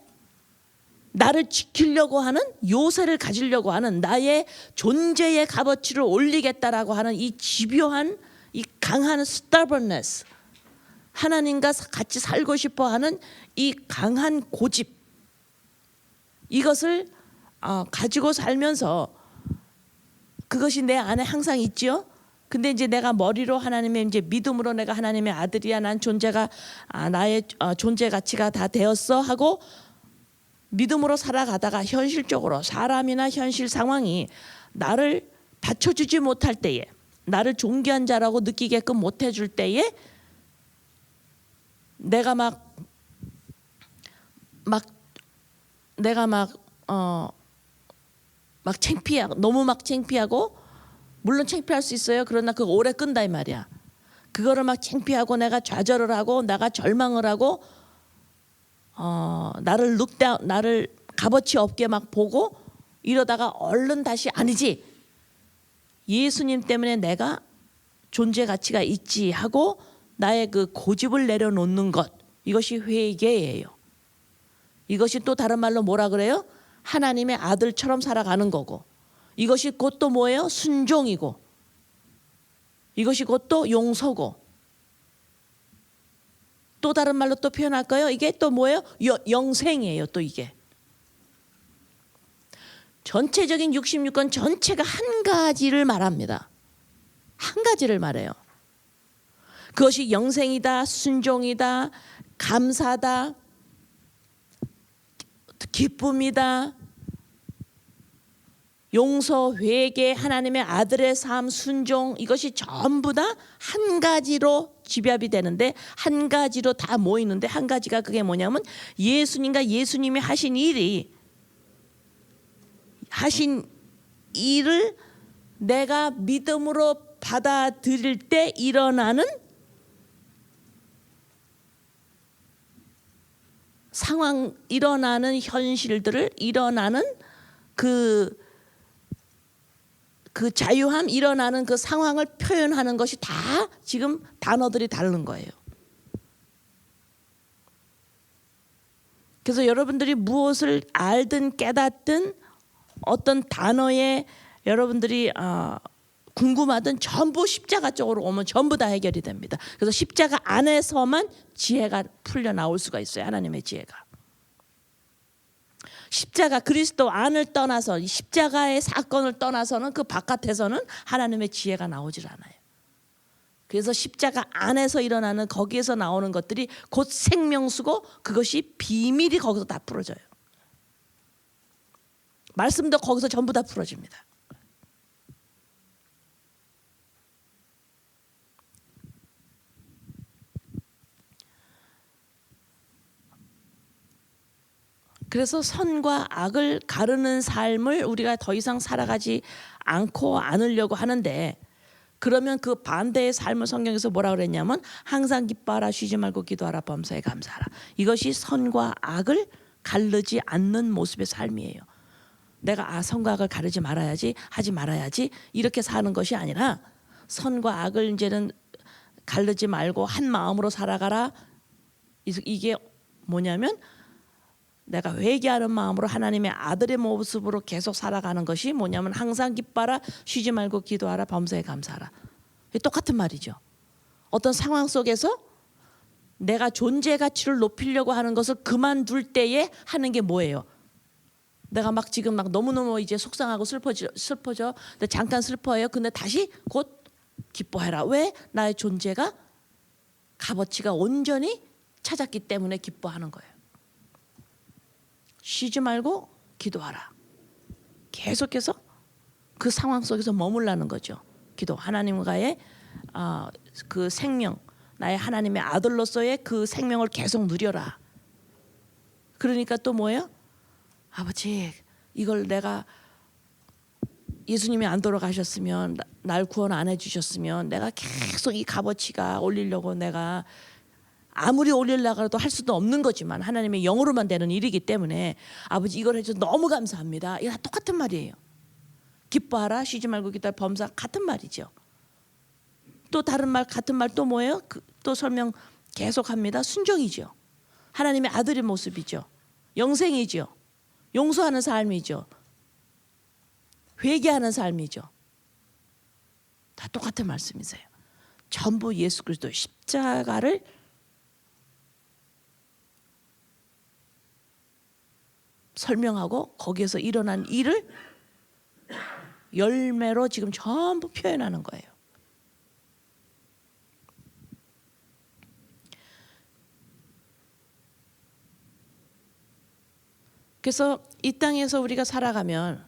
나를 지키려고 하는 요새를 가지려고 하는 나의 존재의 값어치를 올리겠다라고 하는 이 집요한 이 강한 stubbornness, 하나님과 같이 살고 싶어하는 이 강한 고집, 이것을 가지고 살면서 그것이 내 안에 항상 있지요. 근데 이제 내가 머리로 하나님의 이제 믿음으로 내가 하나님의 아들이야, 난 존재가 나의 존재 가치가 다 되었어 하고 믿음으로 살아가다가 현실적으로 사람이나 현실 상황이 나를 받쳐주지 못할 때에, 나를 존귀한 자라고 느끼게끔 못해줄 때에 내가 너무 창피하고, 물론 창피할 수 있어요. 그러나 그거 오래 끈다 이 말이야. 그거를 창피하고 내가 좌절을 하고 내가 절망을 하고 나를 값어치 없게 보고 이러다가 얼른 다시 아니지, 예수님 때문에 내가 존재 가치가 있지 하고 나의 그 고집을 내려놓는 것, 이것이 회개예요. 이것이 또 다른 말로 뭐라 그래요? 하나님의 아들처럼 살아가는 거고, 이것이 곧 또 뭐예요? 순종이고, 이것이 곧 또 용서고, 또 다른 말로 또 표현할까요? 이게 또 뭐예요? 영생이에요. 또 이게 전체적인 66권 전체가 한 가지를 말합니다. 한 가지를 말해요. 그것이 영생이다, 순종이다, 감사다, 기쁨이다, 용서, 회개, 하나님의 아들의 삶, 순종, 이것이 전부 다 한 가지로 집약이 되는데, 한 가지로 다 모이는데, 한 가지가 그게 뭐냐면 예수님과 예수님이 하신 일을 내가 믿음으로 받아들일 때 일어나는 상황, 일어나는 현실들을, 일어나는 그 자유함, 일어나는 그 상황을 표현하는 것이 다 지금 단어들이 다른 거예요. 그래서 여러분들이 무엇을 알든 깨닫든 어떤 단어에 여러분들이 궁금하든 전부 십자가 쪽으로 오면 전부 다 해결이 됩니다. 그래서 십자가 안에서만 지혜가 풀려 나올 수가 있어요. 하나님의 지혜가. 십자가, 그리스도 안을 떠나서, 십자가의 사건을 떠나서는 그 바깥에서는 하나님의 지혜가 나오질 않아요. 그래서 십자가 안에서 일어나는, 거기에서 나오는 것들이 곧 생명수고, 그것이 비밀이 거기서 다 풀어져요. 말씀도 거기서 전부 다 풀어집니다. 그래서 선과 악을 가르는 삶을 우리가 더 이상 살아가지 않으려고 하는데, 그러면 그 반대의 삶을 성경에서 뭐라 그랬냐면 항상 기뻐하라, 쉬지 말고 기도하라, 범사에 감사하라. 이것이 선과 악을 가르지 않는 모습의 삶이에요. 내가 선과 악을 가르지 말아야지, 하지 말아야지 이렇게 사는 것이 아니라, 선과 악을 이제는 가르지 말고 한 마음으로 살아가라. 이게 뭐냐면 내가 회개하는 마음으로 하나님의 아들의 모습으로 계속 살아가는 것이 뭐냐면 항상 기뻐하라, 쉬지 말고 기도하라, 범사에 감사하라. 똑같은 말이죠. 어떤 상황 속에서 내가 존재 가치를 높이려고 하는 것을 그만둘 때에 하는 게 뭐예요? 내가 막 지금 막 너무너무 이제 속상하고 슬퍼져. 근데 잠깐 슬퍼해요. 근데 다시 곧 기뻐해라. 왜? 나의 존재가 값어치가 온전히 찾았기 때문에 기뻐하는 거예요. 쉬지 말고 기도하라. 계속해서 그 상황 속에서 머물라는 거죠. 기도, 하나님과의 그 생명, 나의 하나님의 아들로서의 그 생명을 계속 누려라. 그러니까 또 뭐예요? 아버지, 이걸 내가 예수님이 안 돌아가셨으면, 날 구원 안 해주셨으면 내가 계속 이 값어치가 올리려고 내가 아무리 올리려고 해도 할 수도 없는 거지만 하나님의 영으로만 되는 일이기 때문에 아버지 이걸 해줘서 너무 감사합니다. 이거 다 똑같은 말이에요. 기뻐하라, 쉬지 말고 기도하라, 범사, 같은 말이죠. 또 다른 말, 같은 말 또 뭐예요? 또 설명 계속합니다. 순종이죠. 하나님의 아들의 모습이죠. 영생이죠. 용서하는 삶이죠. 회개하는 삶이죠. 다 똑같은 말씀이세요. 전부 예수 그리스도의 십자가를 설명하고 거기에서 일어난 일을 열매로 지금 전부 표현하는 거예요. 그래서 이 땅에서 우리가 살아가면,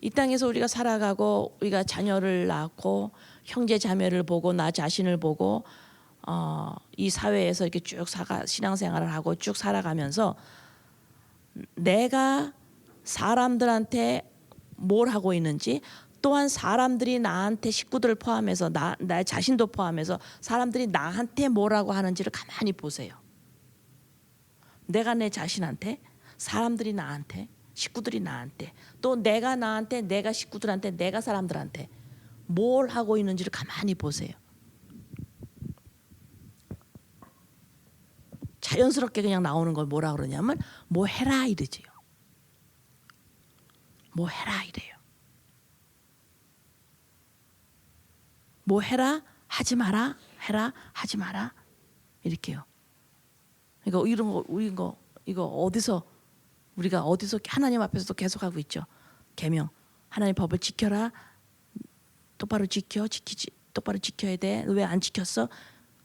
이 땅에서 우리가 살아가고 우리가 자녀를 낳고 형제 자매를 보고 나 자신을 보고 이 사회에서 이렇게 쭉 신앙생활을 하고 쭉 살아가면서 내가 사람들한테 뭘 하고 있는지, 또한 사람들이 나한테, 식구들을 포함해서 나 자신도 포함해서 사람들이 나한테 뭐라고 하는지를 가만히 보세요. 내가 내 자신한테, 사람들이 나한테, 식구들이 나한테, 또 내가 나한테, 내가 식구들한테, 내가 사람들한테 뭘 하고 있는지를 가만히 보세요. 자연스럽게 그냥 나오는 걸 뭐라 그러냐면 뭐 해라 이러지요. 뭐 해라 이래요. 뭐 해라, 하지 마라, 해라, 하지 마라 이렇게요. 이거 이런 거 이거 우리가 어디서 하나님 앞에서도 계속하고 있죠. 계명, 하나님 법을 지켜라, 똑바로 지키지 똑바로 지켜야 돼. 왜 안 지켰어?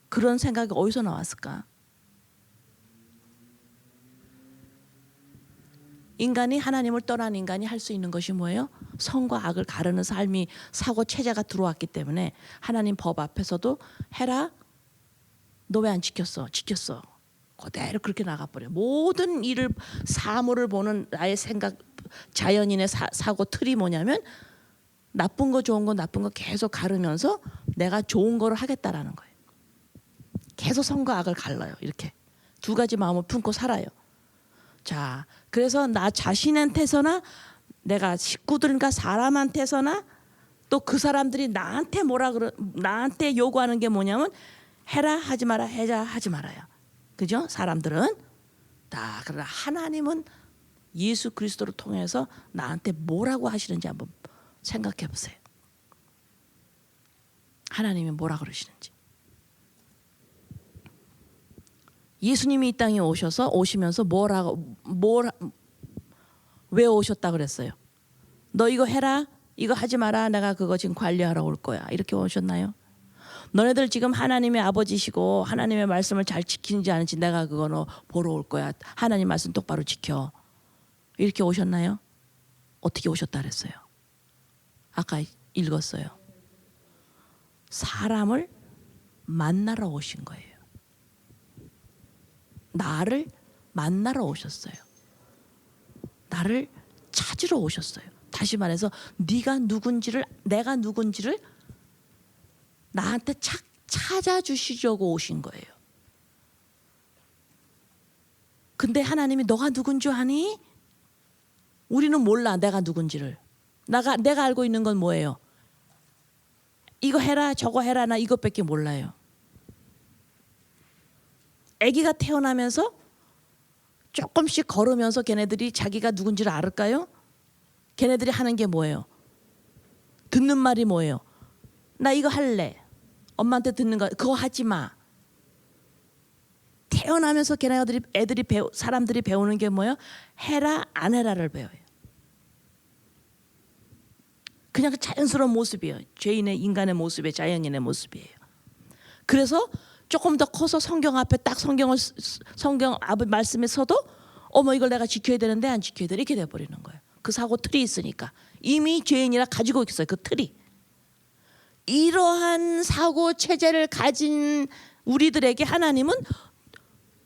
그런 생각이 어디서 나왔을까? 인간이 하나님을 떠난 인간이 할 수 있는 것이 뭐예요? 선과 악을 가르는 삶이 사고 체제가 들어왔기 때문에 하나님 법 앞에서도 해라. 너 왜 안 지켰어? 지켰어. 그대로 그렇게 나가버려. 모든 일을 사물을 보는 나의 생각 자연인의 사고 틀이 뭐냐면 나쁜 거 좋은 거 나쁜 거 계속 가르면서 내가 좋은 거를 하겠다라는 거예요. 계속 선과 악을 갈라요. 이렇게 두 가지 마음을 품고 살아요. 자, 그래서 나 자신한테서나 내가 식구들과 사람한테서나 또 그 사람들이 나한테 나한테 요구하는 게 뭐냐면 해라 하지 마라 해라 하지 말아요. 그죠? 사람들은 다. 그러나 하나님은 예수 그리스도를 통해서 나한테 뭐라고 하시는지 한번 생각해 보세요. 하나님이 뭐라 그러시는지. 예수님이 이 땅에 오시면서 왜 오셨다 그랬어요? 너 이거 해라, 이거 하지 마라, 내가 그거 지금 관리하러 올 거야. 이렇게 오셨나요? 너네들 지금 하나님의 아버지시고 하나님의 말씀을 잘 지키는지 아닌지 내가 그거 너 보러 올 거야. 하나님 말씀 똑바로 지켜. 이렇게 오셨나요? 어떻게 오셨다 그랬어요? 아까 읽었어요. 사람을 만나러 오신 거예요. 나를 만나러 오셨어요. 나를 찾으러 오셨어요. 다시 말해서 내가 누군지를 나한테 찾아주시려고 오신 거예요. 근데 하나님이 너가 누군 줄 아니? 우리는 몰라. 내가 누군지를. 내가 알고 있는 건 뭐예요? 이거 해라 저거 해라 나 이것밖에 몰라요. 아기가 태어나면서 조금씩 걸으면서 걔네들이 자기가 누군지를 알을까요? 걔네들이 하는 게 뭐예요? 듣는 말이 뭐예요? 나 이거 할래. 엄마한테 듣는 거 그거 하지 마. 태어나면서 사람들이 배우는 게 뭐예요? 해라 안 해라를 배워요. 그냥 그 자연스러운 모습이에요. 인간의 모습이에요. 자연인의 모습이에요. 그래서 조금 더 커서 성경 앞에 딱 성경 말씀에 서도 어머 이걸 내가 지켜야 되는데 안 지켜야 돼 이렇게 돼버리는 거예요. 그 사고 틀이 있으니까 이미 죄인이라 가지고 있어요. 그 틀이. 이러한 사고 체제를 가진 우리들에게 하나님은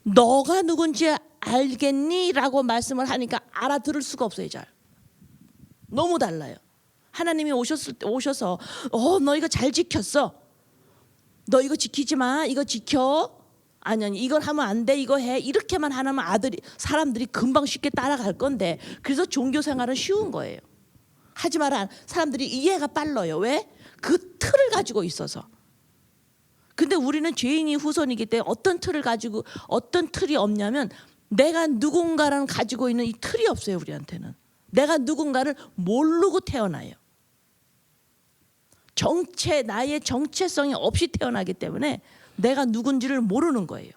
너가 누군지 알겠니? 라고 말씀을 하니까 알아들을 수가 없어요. 잘. 너무 달라요. 하나님이 오셔서 너 이거 잘 지켰어. 너 이거 지키지 마. 이거 지켜. 아니 이걸 하면 안 돼. 이거 해. 이렇게만 하면 사람들이 금방 쉽게 따라갈 건데 그래서 종교 생활은 쉬운 거예요. 하지 마라. 사람들이 이해가 빨라요. 왜? 그 틀을 가지고 있어서. 근데 우리는 죄인이 후손이기 때문에 어떤 틀이 없냐면 내가 누군가를 가지고 있는 이 틀이 없어요. 우리한테는. 내가 누군가를 모르고 태어나요. 나의 정체성이 없이 태어나기 때문에 내가 누군지를 모르는 거예요.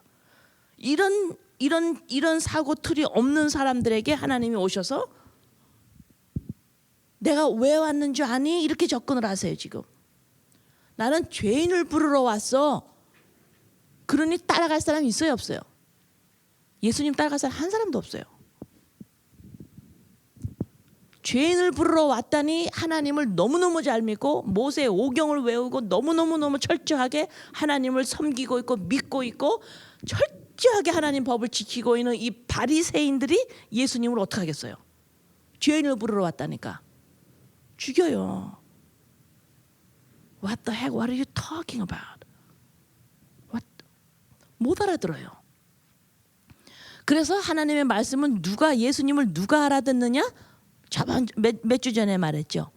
이런 사고 틀이 없는 사람들에게 하나님이 오셔서 내가 왜 왔는 줄 아니? 이렇게 접근을 하세요. 지금 나는 죄인을 부르러 왔어. 그러니 따라갈 사람이 있어요? 없어요? 예수님 따라갈 사람 한 사람도 없어요. 죄인을 부르러 왔다니 하나님을 너무너무 잘 믿고 모세의 오경을 외우고 너무너무 철저하게 하나님을 섬기고 있고 믿고 있고 철저하게 하나님 법을 지키고 있는 이 바리새인들이 예수님을 어떻게 하겠어요? 죄인을 부르러 왔다니까 죽여요. What the heck? What are you talking about? 못 알아들어요. 그래서 하나님의 말씀은 예수님을 누가 알아듣느냐? 몇 주 전에 말했죠.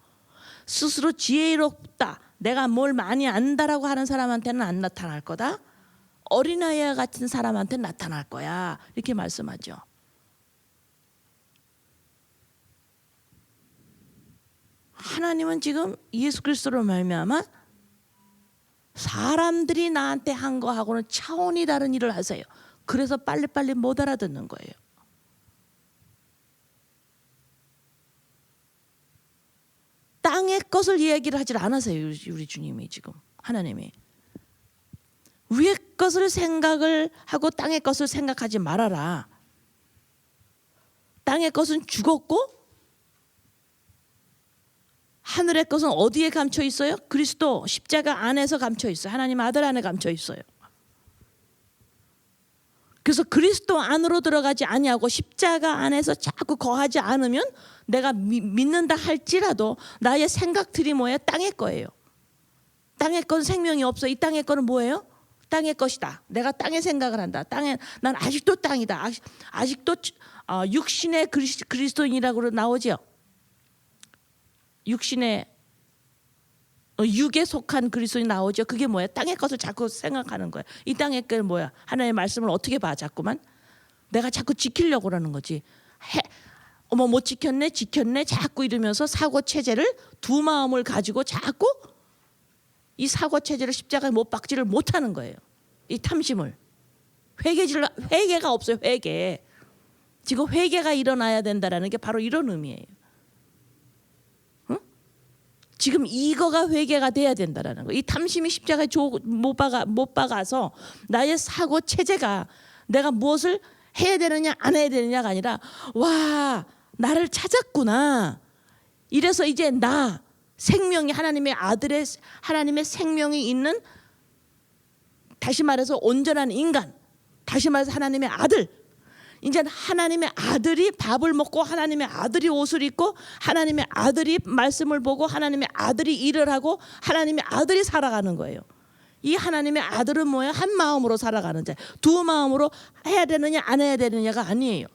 스스로 지혜롭다. 내가 뭘 많이 안다라고 하는 사람한테는 안 나타날 거다. 어린아이와 같은 사람한테는 나타날 거야. 이렇게 말씀하죠. 하나님은 지금 예수 그리스도로 말미암아 사람들이 나한테 한 거하고는 차원이 다른 일을 하세요. 그래서 빨리빨리 못 알아듣는 거예요. 땅의 것을 얘기를 하질 않으세요. 우리 주님이 지금 하나님이. 위의 것을 생각을 하고 땅의 것을 생각하지 말아라. 땅의 것은 죽었고 하늘의 것은 어디에 감춰 있어요? 그리스도 십자가 안에서 감춰 있어요. 하나님 아들 안에 감춰 있어요. 그래서 그리스도 안으로 들어가지 아니하고 십자가 안에서 자꾸 거하지 않으면 내가 믿는다 할지라도 나의 생각들이 뭐예요? 땅의 거예요. 땅의 건 생명이 없어. 이 땅의 거는 뭐예요? 땅의 것이다. 내가 땅의 생각을 한다. 땅에 난 아직도 땅이다. 아직도 육신의 그리스도인이라고 나오죠. 육에 속한 그리스도인이 나오죠. 그게 뭐야? 땅의 것을 자꾸 생각하는 거야. 이 땅의 건 뭐야? 하나님의 말씀을 어떻게 봐? 자꾸만 내가 자꾸 지키려고 그러는 거지. 어머 못 지켰네, 자꾸 이러면서 사고 체제를 두 마음을 가지고 자꾸 이 사고 체제를 십자가에 못 박지를 못하는 거예요. 이 탐심을 회개가 없어요. 회개. 지금 회개가 일어나야 된다라는 게 바로 이런 의미예요. 응? 지금 이거가 회개가 돼야 된다라는 거. 이 탐심이 십자가에 못 박아서 나의 사고 체제가 내가 무엇을 해야 되느냐 안 해야 되느냐가 아니라 와 나를 찾았구나. 이래서 이제 나 생명이 하나님의 생명이 있는, 다시 말해서 온전한 인간, 다시 말해서 하나님의 아들. 이제 하나님의 아들이 밥을 먹고 하나님의 아들이 옷을 입고 하나님의 아들이 말씀을 보고 하나님의 아들이 일을 하고 하나님의 아들이 살아가는 거예요. 이 하나님의 아들은 뭐예요? 한 마음으로 살아가는 자. 두 마음으로 해야 되느냐 안 해야 되느냐가 아니에요.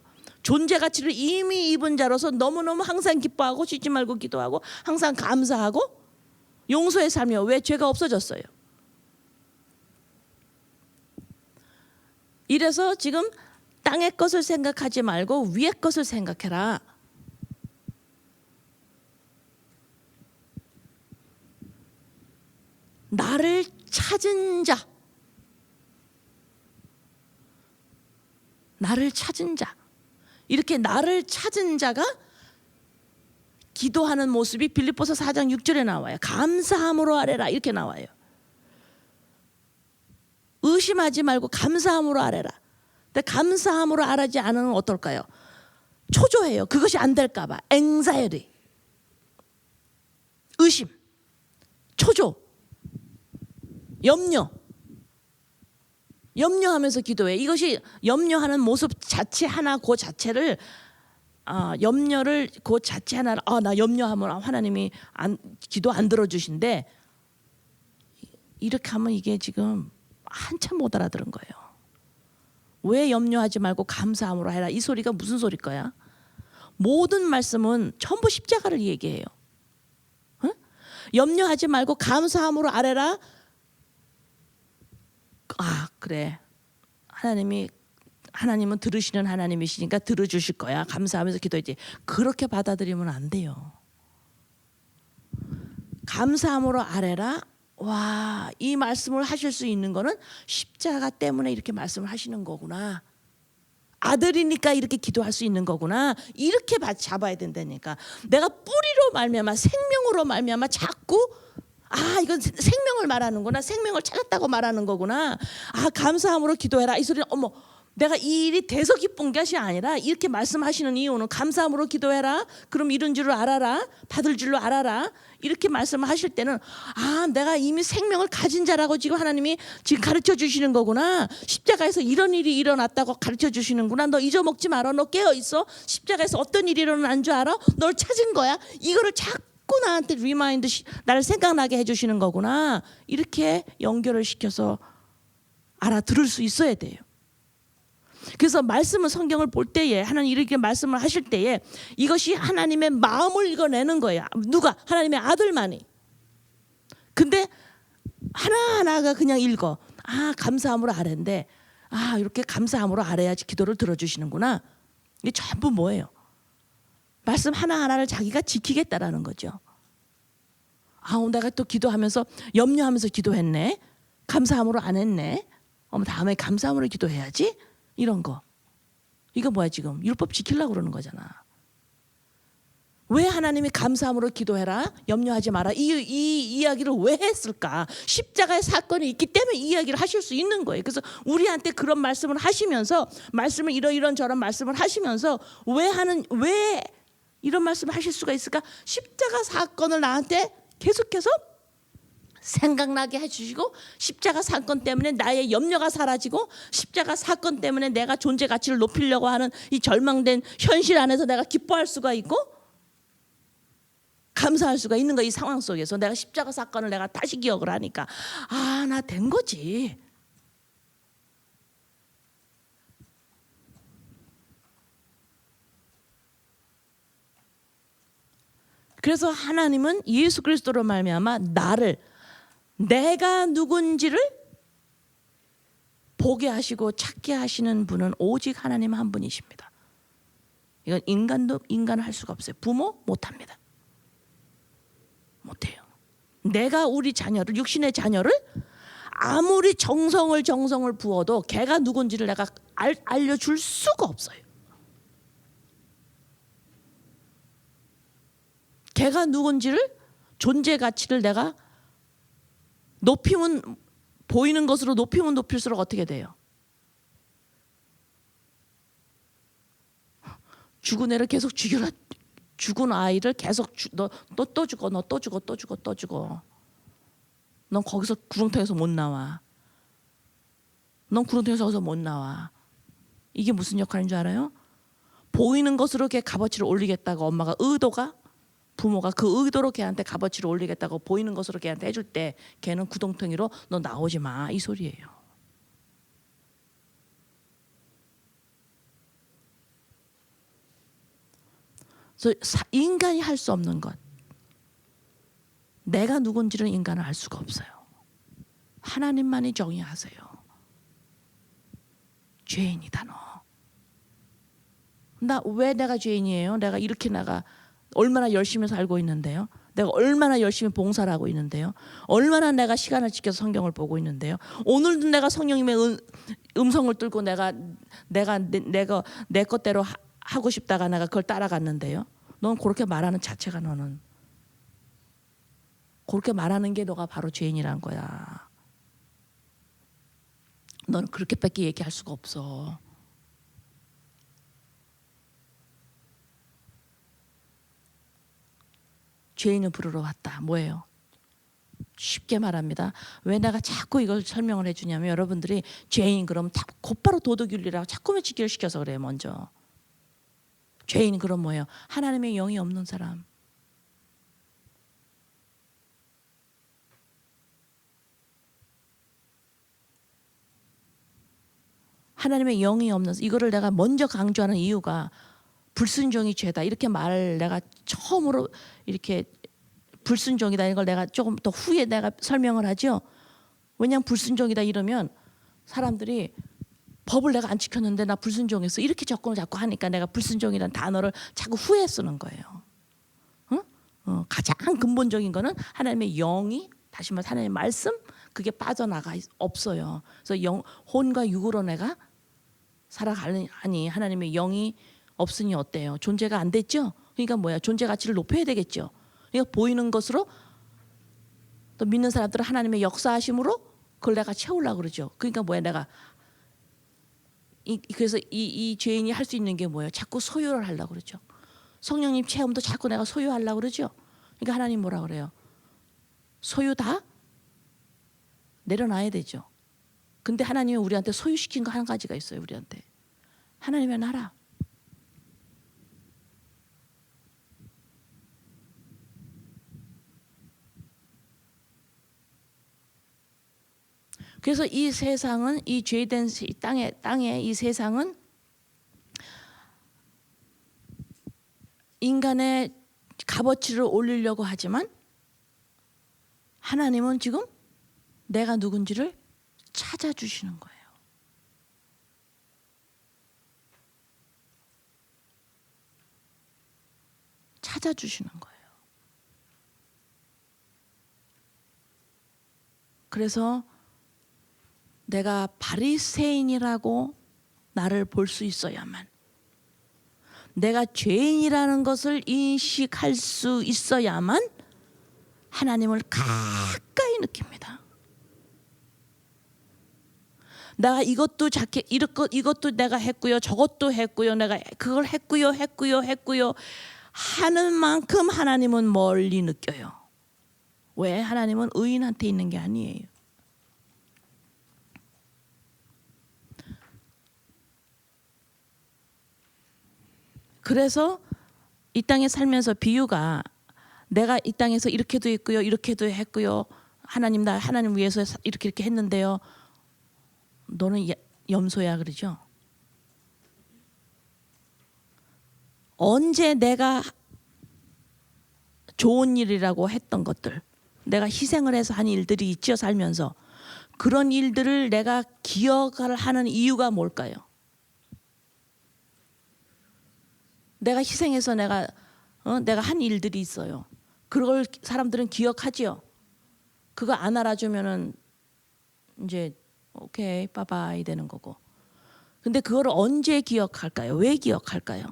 존재 가치를 이미 입은 자로서 너무너무 항상 기뻐하고 쉬지 말고 기도하고 항상 감사하고 용서의 삶이요. 왜? 죄가 없어졌어요. 이래서 지금 땅의 것을 생각하지 말고 위의 것을 생각해라. 나를 찾은 자. 나를 찾은 자. 이렇게 나를 찾은 자가 기도하는 모습이 빌립보서 4장 6절에 나와요. 감사함으로 아뢰라 이렇게 나와요. 의심하지 말고 감사함으로 아뢰라. 근데 감사함으로 아뢰지 않으면 어떨까요? 초조해요. 그것이 안 될까 봐. anxiety. 의심. 초조. 염려하면서 기도해. 이것이 염려하는 모습 자체 하나 그 자체를 염려를 그 자체 하나를 나 염려하면 하나님이 기도 안 들어주신대. 이렇게 하면 이게 지금 한참 못 알아들은 거예요. 왜 염려하지 말고 감사함으로 해라. 이 소리가 무슨 소리 거야? 모든 말씀은 전부 십자가를 얘기해요. 응? 염려하지 말고 감사함으로 아뢰라. 그래. 하나님은 들으시는 하나님이시니까 들어주실 거야. 감사하면서 기도했지. 그렇게 받아들이면 안 돼요. 감사함으로 아뢰라. 와, 이 말씀을 하실 수 있는 거는 십자가 때문에 이렇게 말씀을 하시는 거구나. 아들이니까 이렇게 기도할 수 있는 거구나. 이렇게 잡아야 된다니까. 내가 뿌리로 말미암아 생명으로 말미암아 자꾸 이건 생명을 말하는구나. 생명을 찾았다고 말하는 거구나. 감사함으로 기도해라. 이 소리는 내가 이 일이 돼서 기쁜 것이 아니라 이렇게 말씀하시는 이유는 감사함으로 기도해라. 그럼 이런 줄을 알아라. 받을 줄로 알아라. 이렇게 말씀하실 때는 내가 이미 생명을 가진 자라고 지금 하나님이 지금 가르쳐 주시는 거구나. 십자가에서 이런 일이 일어났다고 가르쳐 주시는구나. 너 잊어먹지 마라. 너 깨어 있어. 십자가에서 어떤 일이 일어난 줄 알아? 널 찾은 거야. 이거를 자꾸 나한테 리마인드 나를 생각나게 해주시는 거구나. 이렇게 연결을 시켜서 알아들을 수 있어야 돼요. 그래서 말씀을 성경을 볼 때에 하나님 이렇게 말씀을 하실 때에 이것이 하나님의 마음을 읽어내는 거예요. 누가? 하나님의 아들만이. 근데 하나하나가 그냥 읽어. 감사함으로 아뢰는데 이렇게 감사함으로 아뢰야지 기도를 들어주시는구나. 이게 전부 뭐예요? 말씀 하나하나를 자기가 지키겠다라는 거죠. 내가 또 기도하면서 염려하면서 기도했네. 감사함으로 안 했네. 다음에 감사함으로 기도해야지. 이런 거. 이거 뭐야 지금? 율법 지키려고 그러는 거잖아. 왜 하나님이 감사함으로 기도해라, 염려하지 마라, 이 이야기를 왜 했을까? 십자가의 사건이 있기 때문에 이 이야기를 하실 수 있는 거예요. 그래서 우리한테 그런 말씀을 하시면서, 말씀을 이런 저런 말씀을 하시면서 왜 이런 말씀을 하실 수가 있을까? 십자가 사건을 나한테 계속해서 생각나게 해주시고, 십자가 사건 때문에 나의 염려가 사라지고, 십자가 사건 때문에 내가 존재 가치를 높이려고 하는 이 절망된 현실 안에서 내가 기뻐할 수가 있고 감사할 수가 있는 거. 이 상황 속에서 내가 십자가 사건을 내가 다시 기억을 하니까 나 된 거지. 그래서 하나님은 예수 그리스도로 말미암아 내가 누군지를 보게 하시고 찾게 하시는 분은 오직 하나님 한 분이십니다. 이건 인간을 할 수가 없어요. 부모 못합니다. 못해요. 내가 우리 자녀를, 육신의 자녀를 아무리 정성을 부어도 걔가 누군지를 내가 알려줄 수가 없어요. 걔가 누군지를, 존재 가치를 내가 높이면, 보이는 것으로 높이면 높일수록 어떻게 돼요? 죽은 애를 계속 죽여라. 죽은 아이를 계속 너 또 죽어, 너 또 죽어, 또 죽어, 또 죽어. 넌 거기서 구렁텅이에서 못 나와. 넌 구렁텅이에서 못 나와. 이게 무슨 역할인 줄 알아요? 보이는 것으로 걔 값어치를 올리겠다고 엄마가 부모가 그 의도로 걔한테 값어치를 올리겠다고 보이는 것으로 걔한테 해줄 때, 걔는 구렁텅이로 너 나오지 마, 이 소리예요. 그래서 인간이 할 수 없는 것, 내가 누군지를 인간은 알 수가 없어요. 하나님만이 정의하세요. 죄인이다 너. 나 왜 내가 죄인이에요? 내가 이렇게 얼마나 열심히 살고 있는데요. 내가 얼마나 열심히 봉사를 하고 있는데요. 얼마나 내가 시간을 지켜서 성경을 보고 있는데요. 오늘도 내가 성령님의 음성을 뚫고 내가 내 것대로 하고 싶다가 내가 그걸 따라갔는데요. 넌 그렇게 말하는 자체가, 너는 그렇게 말하는 게 너가 바로 죄인이란 거야. 너는 그렇게밖에 얘기할 수가 없어. 죄인을 부르러 왔다. 뭐예요? 쉽게 말합니다. 왜 내가 자꾸 이걸 설명을 해주냐면, 여러분들이 죄인 그럼 곧바로 도덕윤리라고 자꾸 매치기를 시켜서 그래요. 먼저 죄인 그럼 뭐예요? 하나님의 영이 없는 사람. 하나님의 영이 없는, 이거를 내가 먼저 강조하는 이유가 불순종이 죄다, 이렇게 말을 내가 처음으로 이렇게 불순종이다 이걸 내가 조금 더 후에 내가 설명을 하죠. 왜냐하면 불순종이다 이러면 사람들이 법을 내가 안 지켰는데 나 불순종했어, 이렇게 접근을 자꾸 하니까 내가 불순종이라는 단어를 자꾸 후에 쓰는 거예요. 가장 근본적인 거는 하나님의 영이, 다시 말해서 하나님의 말씀, 그게 빠져나가 없어요. 그래서 혼과 육으로 내가 살아가니 하나님의 영이 없으니 어때요? 존재가 안 됐죠? 그러니까 뭐야? 존재 가치를 높여야 되겠죠. 그러니까 보이는 것으로, 또 믿는 사람들은 하나님의 역사하심으로 그걸 내가 채우려고 그러죠. 그러니까 뭐야? 내가 그래서 이 죄인이 할 수 있는 게 뭐예요? 자꾸 소유를 하려고 그러죠. 성령님 체험도 자꾸 내가 소유하려고 그러죠. 그러니까 하나님 뭐라 그래요? 소유 다 내려놔야 되죠. 근데 하나님이 우리한테 소유시킨 거 한 가지가 있어요. 우리한테 하나님의 나라. 그래서 이 세상은, 이 죄된 땅의 이 세상은 인간의 값어치를 올리려고 하지만, 하나님은 지금 내가 누군지를 찾아주시는 거예요. 찾아주시는 거예요. 그래서 내가 바리새인이라고 나를 볼 수 있어야만, 내가 죄인이라는 것을 인식할 수 있어야만 하나님을 가까이 느낍니다. 내가 이것도 내가 했고요, 저것도 했고요, 내가 그걸 했고요 하는 만큼 하나님은 멀리 느껴요. 왜? 하나님은 의인한테 있는 게 아니에요. 그래서 이 땅에 살면서 비유가 내가 이 땅에서 이렇게도 했고요, 이렇게도 했고요, 하나님 위해서 이렇게 했는데요, 너는 염소야 그러죠. 언제 내가 좋은 일이라고 했던 것들, 내가 희생을 해서 한 일들이 있죠, 살면서. 그런 일들을 내가 기억을 하는 이유가 뭘까요? 내가 희생해서 내가 한 일들이 있어요. 그걸 사람들은 기억하지요. 그거 안 알아주면은 이제 오케이 빠바이 되는 거고. 근데 그거를 언제 기억할까요? 왜 기억할까요?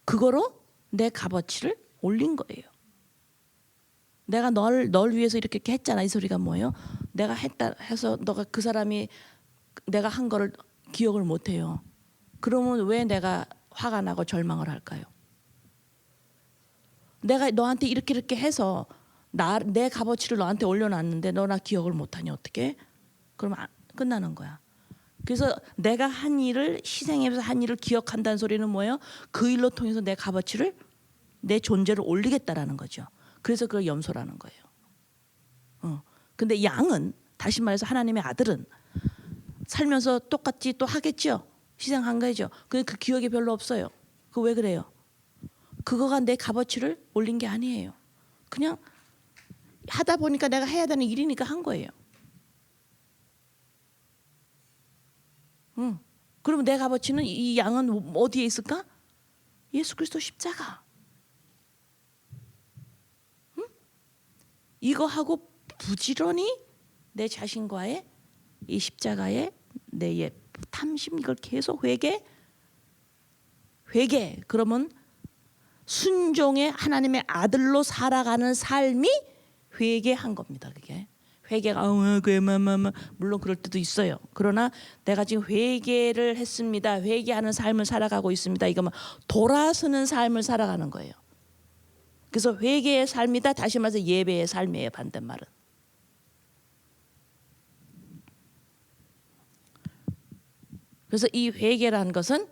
그거로 내 값어치를 올린 거예요. 내가 널 위해서 이렇게 했잖아. 이 소리가 뭐예요? 내가 했다 해서 너가 그 사람이 내가 한 거를 기억을 못 해요. 그러면 왜 내가 화가 나고 절망을 할까요? 내가 너한테 이렇게 해서 내 값어치를 너한테 올려놨는데 너 나 기억을 못하니 어떻게? 그러면 끝나는 거야. 그래서 내가 한 일을 희생해서 한 일을 기억한다는 소리는 뭐예요? 그 일로 통해서 내 값어치를, 내 존재를 올리겠다라는 거죠. 그래서 그걸 염소라는 거예요. 근데 양은, 다시 말해서 하나님의 아들은 살면서 똑같이 또 하겠죠. 희생한 거죠. 근데 그 기억이 별로 없어요. 그거 왜 그래요? 그거가 내 값어치를 올린 게 아니에요. 그냥 하다 보니까 내가 해야 되는 일이니까 한 거예요. 그러면 내 값어치는, 이 양은 어디에 있을까? 예수 그리스도 십자가. 이거 하고 부지런히 내 자신과의 이 십자가의 내 탐심, 이걸 계속 회개. 그러면 순종의 하나님의 아들로 살아가는 삶이 회개한 겁니다. 그게 회개가 물론 그럴 때도 있어요. 그러나 내가 지금 회개를 했습니다. 회개하는 삶을 살아가고 있습니다. 이거면 돌아서는 삶을 살아가는 거예요. 그래서 회개의 삶이다. 다시 말해서 예배의 삶이에요. 반대말은. 그래서 이 회개라는 것은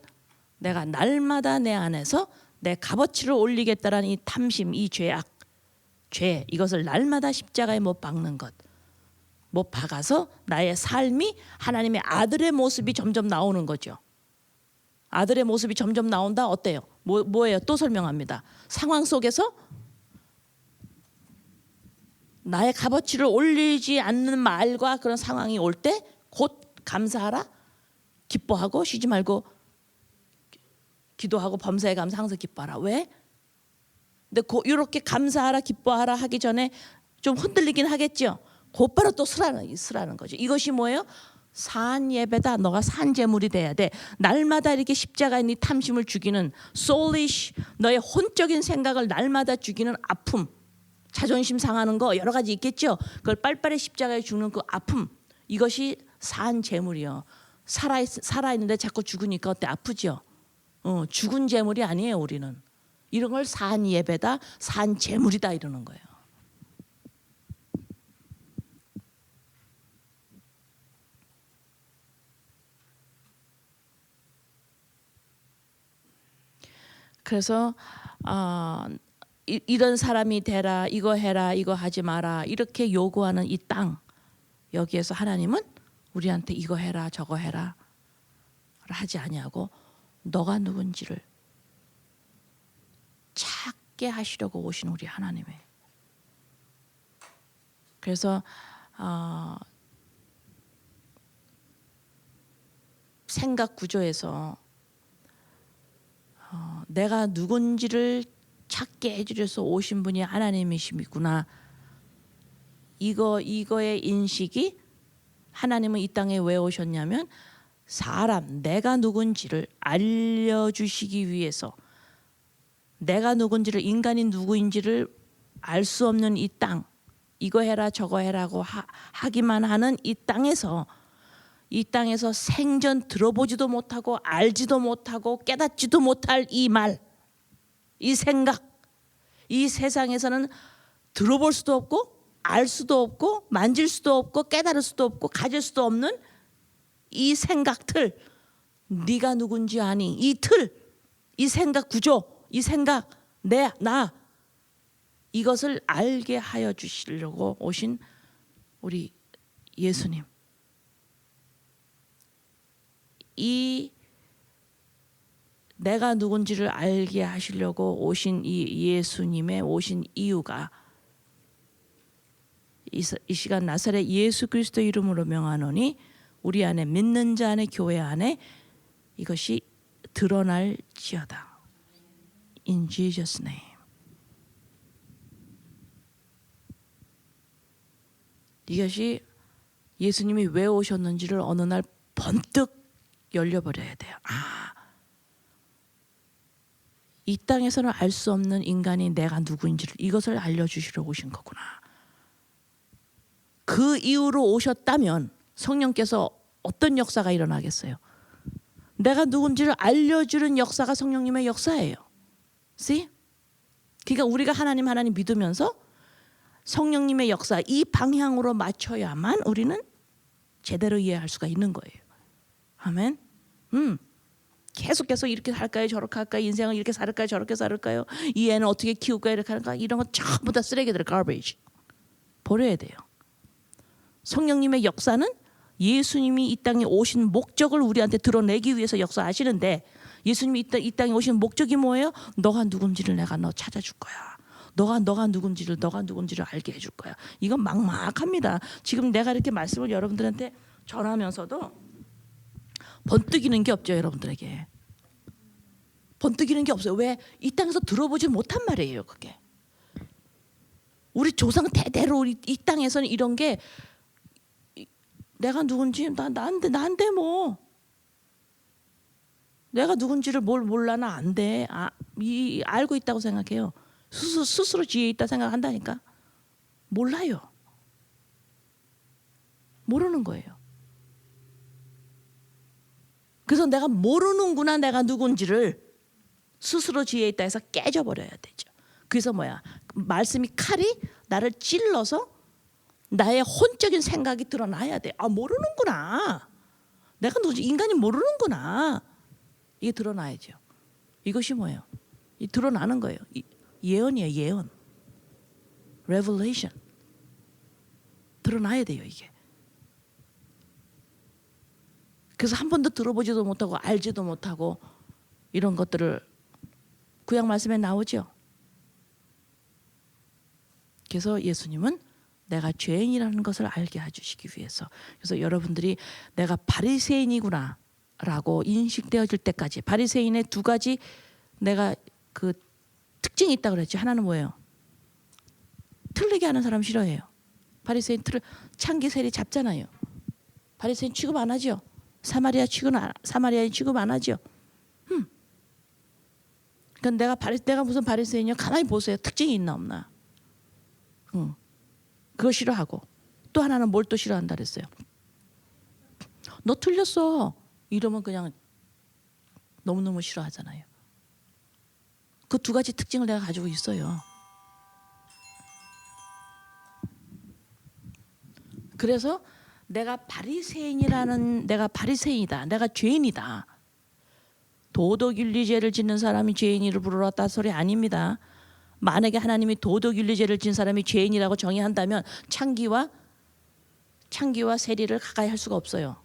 내가 날마다 내 안에서 내 값어치를 올리겠다라는 이 탐심, 이 죄, 이것을 날마다 십자가에 못 박는 것, 못 박아서 나의 삶이 하나님의 아들의 모습이 점점 나오는 거죠. 아들의 모습이 점점 나온다. 어때요? 뭐예요? 또 설명합니다. 상황 속에서 나의 값어치를 올리지 않는 말과 그런 상황이 올 때 곧 감사하라, 기뻐하고 쉬지 말고 기도하고 범사에 감사 항상 기뻐하라. 왜? 근데 이렇게 감사하라 기뻐하라 하기 전에 좀 흔들리긴 하겠죠. 곧바로 또 쓰라는 거죠. 이것이 뭐예요? 산 예배다. 너가 산 제물이 돼야 돼. 날마다 이렇게 십자가에 네 탐심을 죽이는 soulish, 너의 혼적인 생각을 날마다 죽이는 아픔, 자존심 상하는 거 여러 가지 있겠죠. 그걸 빨빨이 십자가에 죽는 그 아픔, 이것이 산 제물이요. 살아있는데 자꾸 죽으니까 어때? 아프죠. 죽은 제물이 아니에요. 우리는 이런 걸 산 예배다, 산 제물이다 이러는 거예요. 그래서 이런 사람이 되라, 이거 해라, 이거 하지 마라 이렇게 요구하는 이 땅, 여기에서 하나님은 우리한테 이거 해라 저거 해라 하지 아니하고 너가 누군지를 찾게 하시려고 오신 우리 하나님의. 그래서 생각 구조에서 내가 누군지를 찾게 해주셔서 오신 분이 하나님이시구나. 이거의 인식이, 하나님은 이 땅에 왜 오셨냐면 사람 내가 누군지를 알려주시기 위해서 내가 누군지를 인간이 누구인지를 알 수 없는 이 땅 이거 해라 저거 해라고 하기만 하는 이 땅에서 생전 들어보지도 못하고 알지도 못하고 깨닫지도 못할 이 말, 이 생각, 이 세상에서는 들어볼 수도 없고 알 수도 없고 만질 수도 없고 깨달을 수도 없고 가질 수도 없는 이 생각틀, 네가 누군지 아니 이 틀, 이 생각 구조, 이 생각 나 이것을 알게 하여 주시려고 오신 우리 예수님, 이 내가 누군지를 알게 하시려고 오신 이 예수님의 오신 이유가 이 시간 나사렛 예수 그리스도 이름으로 명하노니 우리 안에 믿는 자 안에 교회 안에 이것이 드러날지어다. In Jesus' name. 이것이 예수님이 왜 오셨는지를 어느 날 번뜩 열려버려야 돼요. 이 땅에서는 알 수 없는 인간이 내가 누구인지를 이것을 알려주시러 오신 거구나. 그 이후로 오셨다면 성령께서 어떤 역사가 일어나겠어요? 내가 누군지를 알려주는 역사가 성령님의 역사예요. See? 그러니까 우리가 하나님 믿으면서 성령님의 역사 이 방향으로 맞춰야만 우리는 제대로 이해할 수가 있는 거예요. 아멘. 계속 이렇게 할까요? 저렇게 할까요? 인생을 이렇게 살을까요? 저렇게 살을까요? 이 애는 어떻게 키울까요? 이렇게 할까? 이런 거 전부 다 쓰레기들, garbage. 버려야 돼요. 성령님의 역사는 예수님이 이 땅에 오신 목적을 우리한테 드러내기 위해서 역사하시는데 예수님이 이 땅에 오신 목적이 뭐예요? 너가 누군지를 내가 너 찾아줄 거야. 너가 누군지를 알게 해줄 거야. 이건 막막합니다. 지금 내가 이렇게 말씀을 여러분들한테 전하면서도 번뜩이는 게 없죠. 여러분들에게 번뜩이는 게 없어요. 왜? 이 땅에서 들어보지 못한 말이에요. 그게 우리 조상 대대로 이 땅에서는 이런 게 내가 누군지 나한테 뭐 내가 누군지를 몰라 나 안 돼. 알고 있다고 생각해요. 스스로 지혜 있다 생각한다니까. 몰라요. 모르는 거예요. 그래서 내가 모르는구나 내가 누군지를 스스로 지혜 있다 해서 깨져버려야 되죠. 그래서 말씀이 칼이 나를 찔러서 나의 혼적인 생각이 드러나야 돼. 모르는구나. 내가 누군지 인간이 모르는구나. 이게 드러나야죠. 이것이 뭐예요? 이 드러나는 거예요. 예언이에요. 예언. Revelation. 드러나야 돼요. 이게. 그래서 한 번도 들어보지도 못하고 알지도 못하고 이런 것들을 구약 말씀에 나오죠. 그래서 예수님은 내가 죄인이라는 것을 알게 해주시기 위해서. 그래서 여러분들이 내가 바리새인이구나 라고 인식되어질 때까지 바리새인의 두 가지 내가 그 특징이 있다고 그랬죠. 하나는 뭐예요? 틀리게 하는 사람 싫어해요. 바리새인 창기 세리 잡잖아요. 바리새인 취급 안 하죠. 사마리아인 취급 안 하죠. 그러니까 내가 무슨 바리새인이요? 가만히 보세요. 특징이 있나 없나. 그거 싫어하고 또 하나는 뭘 또 싫어한다 그랬어요. 너 틀렸어. 이러면 그냥 너무너무 싫어하잖아요. 그 두 가지 특징을 내가 가지고 있어요. 그래서 내가 바리새인이다. 내가 죄인이다. 도덕윤리죄를 짓는 사람이 죄인이를 부르렀다 소리 아닙니다. 만약에 하나님이 도덕윤리죄를 진 사람이 죄인이라고 정의한다면 창기와 세리를 가까이 할 수가 없어요.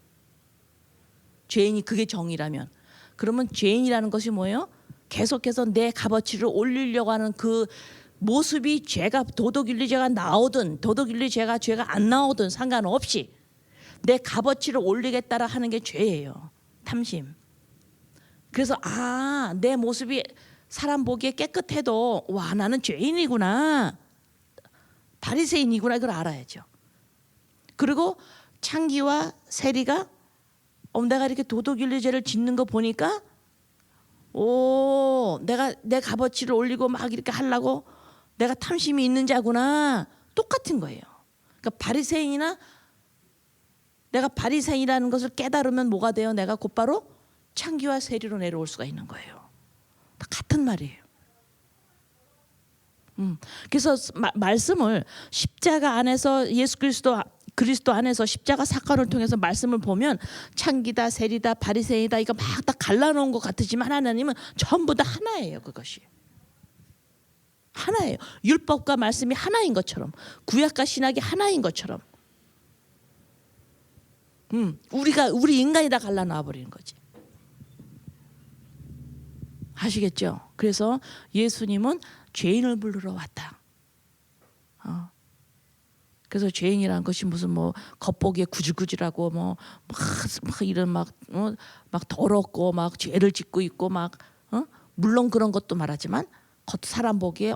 죄인이 그게 정의라면. 그러면 죄인이라는 것이 뭐예요? 계속해서 내 값어치를 올리려고 하는 그 모습이 도덕윤리죄가 나오든 도덕윤리죄가 죄가 안 나오든 상관없이 내 값어치를 올리겠다라 하는 게 죄예요. 탐심. 그래서 내 모습이 사람 보기에 깨끗해도 와 나는 죄인이구나. 바리새인이구나. 이걸 알아야죠. 그리고 창기와 세리가 내가 이렇게 도덕윤리죄를 짓는 거 보니까 내가 내 값어치를 올리고 막 이렇게 하려고 내가 탐심이 있는 자구나. 똑같은 거예요. 그러니까 바리새인이나 내가 바리새인이라는 것을 깨달으면 뭐가 돼요? 내가 곧바로 창기와 세리로 내려올 수가 있는 거예요. 다 같은 말이에요. 그래서 말씀을 십자가 안에서 예수 그리스도 안에서 십자가 사건을 통해서 말씀을 보면 창기다 세리다 바리새인이다 이거 막 다 갈라놓은 것 같지만 하나님은 전부 다 하나예요. 그것이 하나예요. 율법과 말씀이 하나인 것처럼 구약과 신약이 하나인 것처럼 우리 인간이 다 갈라놔 버리는 거지. 아시겠죠? 그래서 예수님은 죄인을 부르러 왔다. 그래서 죄인이라는 것이 무슨 뭐 겉보기에 구질구질하고 막 이런 막 더럽고 막 죄를 짓고 있고 막 물론 그런 것도 말하지만 겉 사람 보기에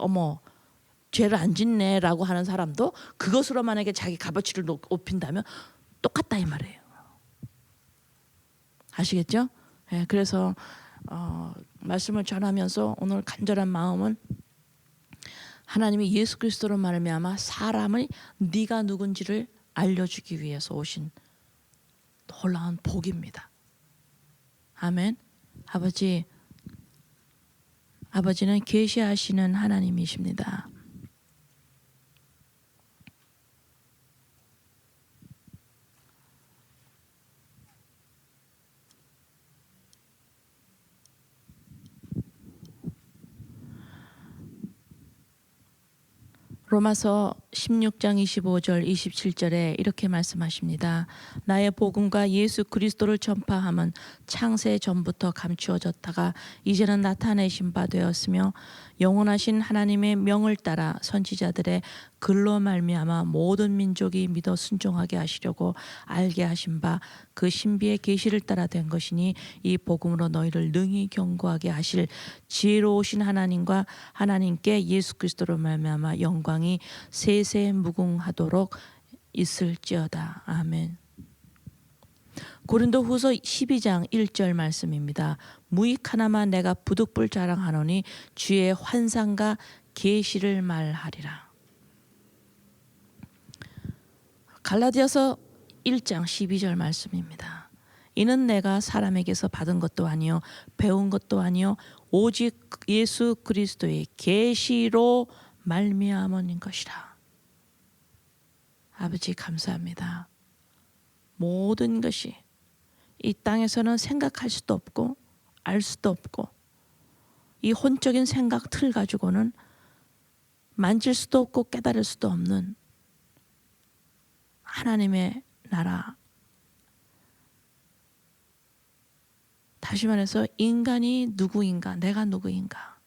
죄를 안 짓네라고 하는 사람도 그것으로 만약에 자기 값어치를 높인다면 똑같다 이 말이에요. 아시겠죠? 네, 그래서 말씀을 전하면서 오늘 간절한 마음은 하나님이 예수 그리스도로 말미암아 사람을 네가 누군지를 알려주기 위해서 오신 놀라운 복입니다. 아멘. 아버지는 계시하시는 하나님이십니다. 로마서 16장 25절 27절에 이렇게 말씀하십니다. 나의 복음과 예수 그리스도를 전파함은 창세 전부터 감추어졌다가 이제는 나타내신 바 되었으며 영원하신 하나님의 명을 따라 선지자들의 글로 말미암아 모든 민족이 믿어 순종하게 하시려고 알게 하신 바 그 신비의 계시를 따라 된 것이니 이 복음으로 너희를 능히 경고하게 하실 지혜로우신 하나님과 하나님께 예수 그리스도로 말미암아 영광이 세세 무궁하도록 있을지어다. 아멘. 고린도후서 12장 1절 말씀입니다. 무익 하나만 내가 부득불 자랑하노니 주의 환상과 계시를 말하리라. 갈라디아서 1장 12절 말씀입니다. 이는 내가 사람에게서 받은 것도 아니요 배운 것도 아니요 오직 예수 그리스도의 계시로 말미암은 것이라. 아버지 감사합니다. 모든 것이 이 땅에서는 생각할 수도 없고 알 수도 없고 이 혼적인 생각 틀 가지고는 만질 수도 없고 깨달을 수도 없는 하나님의 나라. 다시 말해서 인간이 누구인가, 내가 누구인가.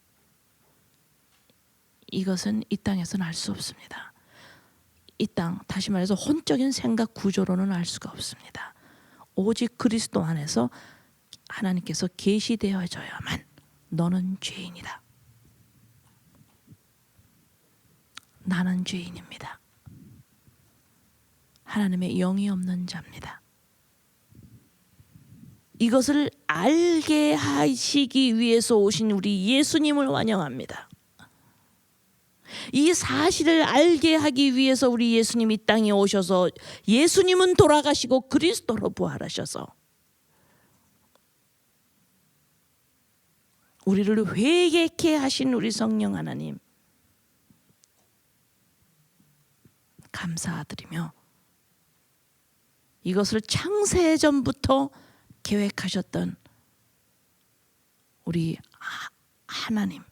이것은 이 땅에서는 알 수 없습니다. 이 땅, 다시 말해서 혼적인 생각 구조로는 알 수가 없습니다. 오직 그리스도 안에서 하나님께서 계시되어져야만 너는 죄인이다. 나는 죄인입니다. 하나님의 영이 없는 자입니다. 이것을 알게 하시기 위해서 오신 우리 예수님을 환영합니다. 이 사실을 알게 하기 위해서 우리 예수님이 이 땅에 오셔서 예수님은 돌아가시고 그리스도로 부활하셔서 우리를 회개케 하신 우리 성령 하나님 감사드리며 이것을 창세전부터 계획하셨던 우리 하나님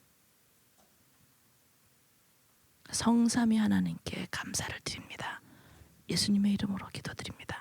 성삼위 하나님께 감사를 드립니다. 예수님의 이름으로 기도드립니다.